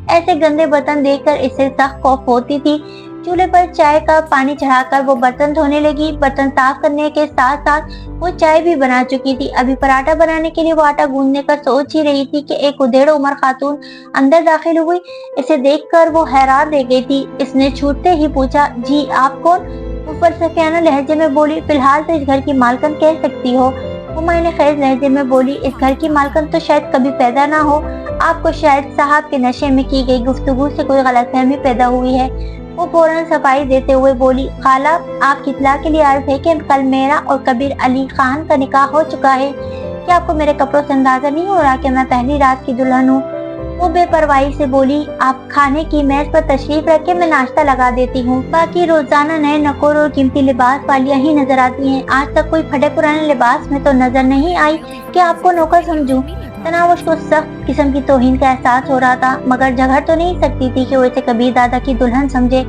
ऐसे गंदे बर्तन देखकर इसे सख्त खौफ होती थी। चूल्हे पर चाय का पानी चढ़ाकर वो बर्तन धोने लगी। बर्तन साफ करने के साथ साथ वो चाय भी बना चुकी थी। अभी पराठा बनाने के लिए वो आटा गूंदने का सोच ही रही थी कि एक उधेड़ उम्र खातून अंदर दाखिल हुई। इसे देखकर वो हैरान रह गई थी। इसने छूटते ही पूछा, जी आप कौन? ऊपर सफियाना लहजे में बोली, फिलहाल तो इस घर की मालकन कह सकती हो। वो मायने खैज लहजे में बोली, इस घर की मालकन तो शायद कभी पैदा ना हो। आपको शायद साहब के नशे में की गई गुफ्तगू से कोई गलतफहमी पैदा हुई है। वो फौरन सफाई देते हुए बोली, खाला आपकी इत्तला के लिए अर्ज है कि कल मेरा और कबीर अली खान का निकाह हो चुका है। क्या आपको मेरे कपड़ों से अंदाजा नहीं हो रहा कि मैं पहली रात की दुल्हन हूँ? वो बेपरवाही से बोली, आप खाने की मेज पर तशरीफ रखे, मैं नाश्ता लगा देती हूँ। बाकी रोजाना नए नकोर और कीमती लिबास वालियाँ ही नजर आती हैं। आज तक कोई फटे पुराने लिबास में तो नजर नहीं आई कि आपको नौकर समझूं। तनावुश को सख्त किस्म की तौहीन का एहसास हो रहा था, मगर झगड़ तो नहीं सकती थी कि वो इसे कबीर दादा की दुल्हन समझे।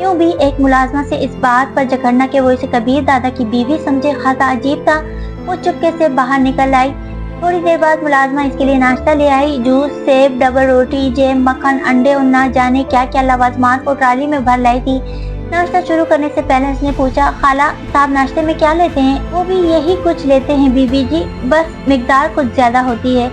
यूं भी एक मुलाजमा से इस बात पर झगड़ना कि वो इसे कबीर दादा की बीवी समझे खासा अजीब था। वो चुपके से बाहर निकल आई। थोड़ी देर बाद मुलाजमा इसके लिए नाश्ता ले आई। जूस, सेब, डबल रोटी, जैम, मक्खन, अंडे और ना जाने क्या क्या लवाजमात को ट्राली में भर लाई थी। नाश्ता शुरू करने से पहले उसने पूछा, खाला साहब नाश्ते में क्या लेते हैं? वो भी यही कुछ लेते हैं बीबी जी, बस मिकदार कुछ ज्यादा होती है।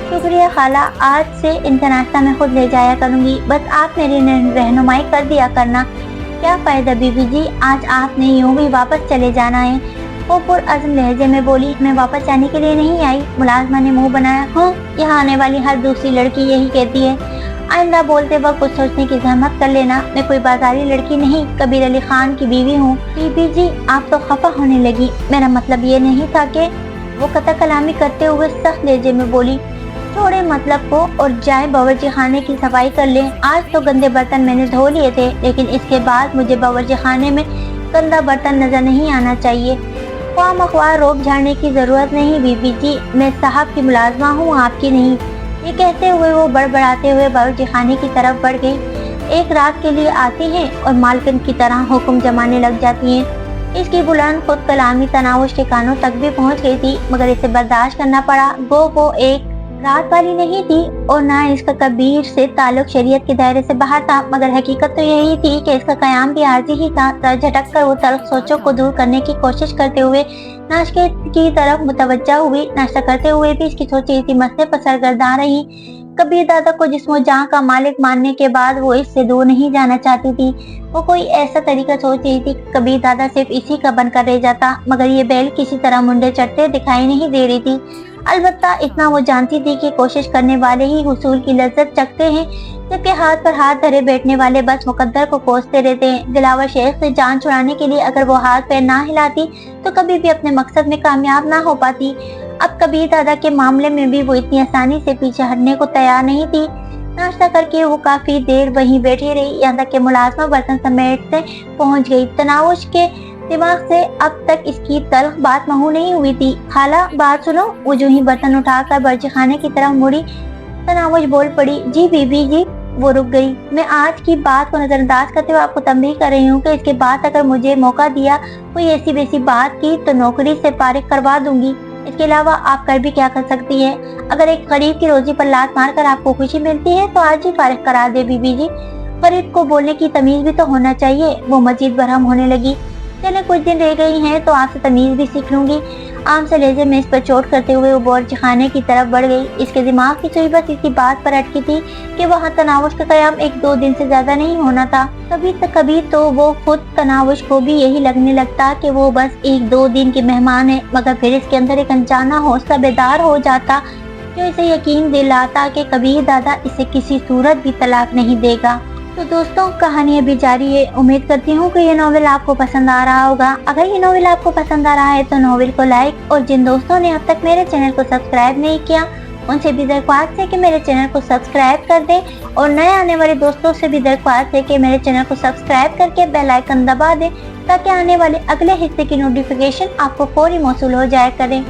शुक्रिया खाला, आज से इनका नाश्ता मैं खुद ले जाया करूंगी, बस आप मेरी रहनुमाई कर दिया करना। क्या फायदा बीबी जी, आज आपने यूं भी वापस चले जाना है। वो पुरअज़्म लहजे में बोली, मैं वापस जाने के लिए नहीं आई। मुलाजमा ने मुंह बनाया, हाँ यहाँ आने वाली हर दूसरी लड़की यही कहती है। आइंदा बोलते वक्त कुछ सोचने की जहमत कर लेना। मैं कोई बाजारी लड़की नहीं, कबीर अली खान की बीवी हूँ। बीबी जी आप तो खफा होने लगी, मेरा मतलब ये नहीं था कि। वो कता कलामी करते हुए सख्त लहजे में बोली, छोड़े मतलब को और जाए बावर्ची खाने की सफाई कर लें। आज तो गंदे बर्तन मैंने धो लिए थे, लेकिन इसके बाद मुझे बावर्ची खाने में गंदा बर्तन नजर नहीं आना चाहिए। ख्वाह मख्वाह रोब झाड़ने की जरूरत नहीं बीबी जी, मैं साहब की मुलाजमा हूँ, आपकी नहीं। ये कहते हुए वो बड़बड़ाते हुए बावर्ची खाने की तरफ बढ़ गई। एक रात के लिए आती हैं और मालकिन की तरह हुक्म जमाने लग जाती हैं। इसकी बुलंद खुद कलामी तनावुश के कानों तक भी पहुंच गई थी, मगर इसे बर्दाश्त करना पड़ा। वो एक रात वाली नहीं थी और ना इसका कबीर से ताल्लुक शरीयत के दायरे से बाहर था, मगर हकीकत तो यही थी कि इसका कयाम भी आर्जी ही था। झटक कर वो तल्ख सोचों को दूर करने की कोशिश करते हुए नाश्ते की तरफ मुतवज्जा हुई। नाश्ता करते हुए भी इसकी सोच इसी मसले पर सरगर्दा रही। कबीर दादा को जिस्मो जान का मालिक मानने के बाद वो इससे दूर नहीं जाना चाहती थी। वो कोई ऐसा तरीका सोच रही थी कि कबीर दादा सिर्फ इसी का बनकर रह जाता, मगर ये बैल किसी तरह मुंडे चढ़ते दिखाई नहीं दे रही थी। अलबत्ता इतना वो जानती थी कि कोशिश करने वाले ही हुसूल की लज्जत चखते हैं, जबकि हाथ पर हाथ धरे बैठने वाले बस मुकद्दर को कोसते रहते हैं। दिलावर शेख से जान छुड़ाने के लिए अगर वो हाथ पैर ना हिलाती तो कभी भी अपने मकसद में कामयाब ना हो पाती। अब कबीर दादा के मामले में भी वो इतनी आसानी से पीछे हटने को तैयार नहीं थी। नाश्ता करके वो काफी देर वहीं बैठी रही, यहाँ तक कि मुलाजमा बर्तन समेटने पहुंच गई। तनावुश के दिमाग से अब तक इसकी तल्ख बात महू नहीं हुई थी। खाला बात सुनो। वो जो ही बर्तन उठाकर बावर्ची खाने की तरफ मुड़ी, तनावुश बोल पड़ी, जी बीबी जी। वो रुक गई। मैं आज की बात को नजरअंदाज करते हुए आपको तंबीह कर रही हूँ कि इसके बाद अगर मुझे मौका दिया कोई ऐसी वैसी बात की तो नौकरी से फारिग करवा दूंगी। इसके अलावा आप कर भी क्या कर सकती है? अगर एक गरीब की रोजी पर लात मारकर आपको खुशी मिलती है तो आज ही फारिग करा दे बीबी जी। गरीब को बोलने की तमीज भी तो होना चाहिए। वो मजीद बरहम होने लगी। चले कुछ दिन रह गई हैं तो आपसे तमीज भी सीख लूंगी। आम से लहजे में इस पर चोट करते हुए वो बावर्ची खाने की तरफ बढ़ गई। इसके दिमाग की सुई बस इसी बात पर अटकी थी कि वहाँ तनावुश का कयाम 1-2 दिन से ज्यादा नहीं होना था। कभी तो वो खुद तनावुश को भी यही लगने लगता कि वो बस 1-2 दिन के मेहमान है, मगर फिर इसके अंदर एक अनजाना हौसला बेदार हो जाता जो इसे यकीन दिलाता कि कबीर दादा इसे किसी सूरत भी तलाक नहीं देगा। तो दोस्तों, कहानी अभी जारी है। उम्मीद करती हूँ कि ये नॉवेल आपको पसंद आ रहा होगा। अगर ये नॉवेल आपको पसंद आ रहा है तो नॉवेल को लाइक, और जिन दोस्तों ने अब तक मेरे चैनल को सब्सक्राइब नहीं किया उनसे भी दरख्वास्त है कि मेरे चैनल को सब्सक्राइब कर दें, और नए आने वाले दोस्तों से भी दरख्वास्त है कि मेरे चैनल को सब्सक्राइब करके बेल आइकन दबा दें ताकि आने वाले अगले हिस्से की नोटिफिकेशन आपको फौरी मौसूल हो जाया करें।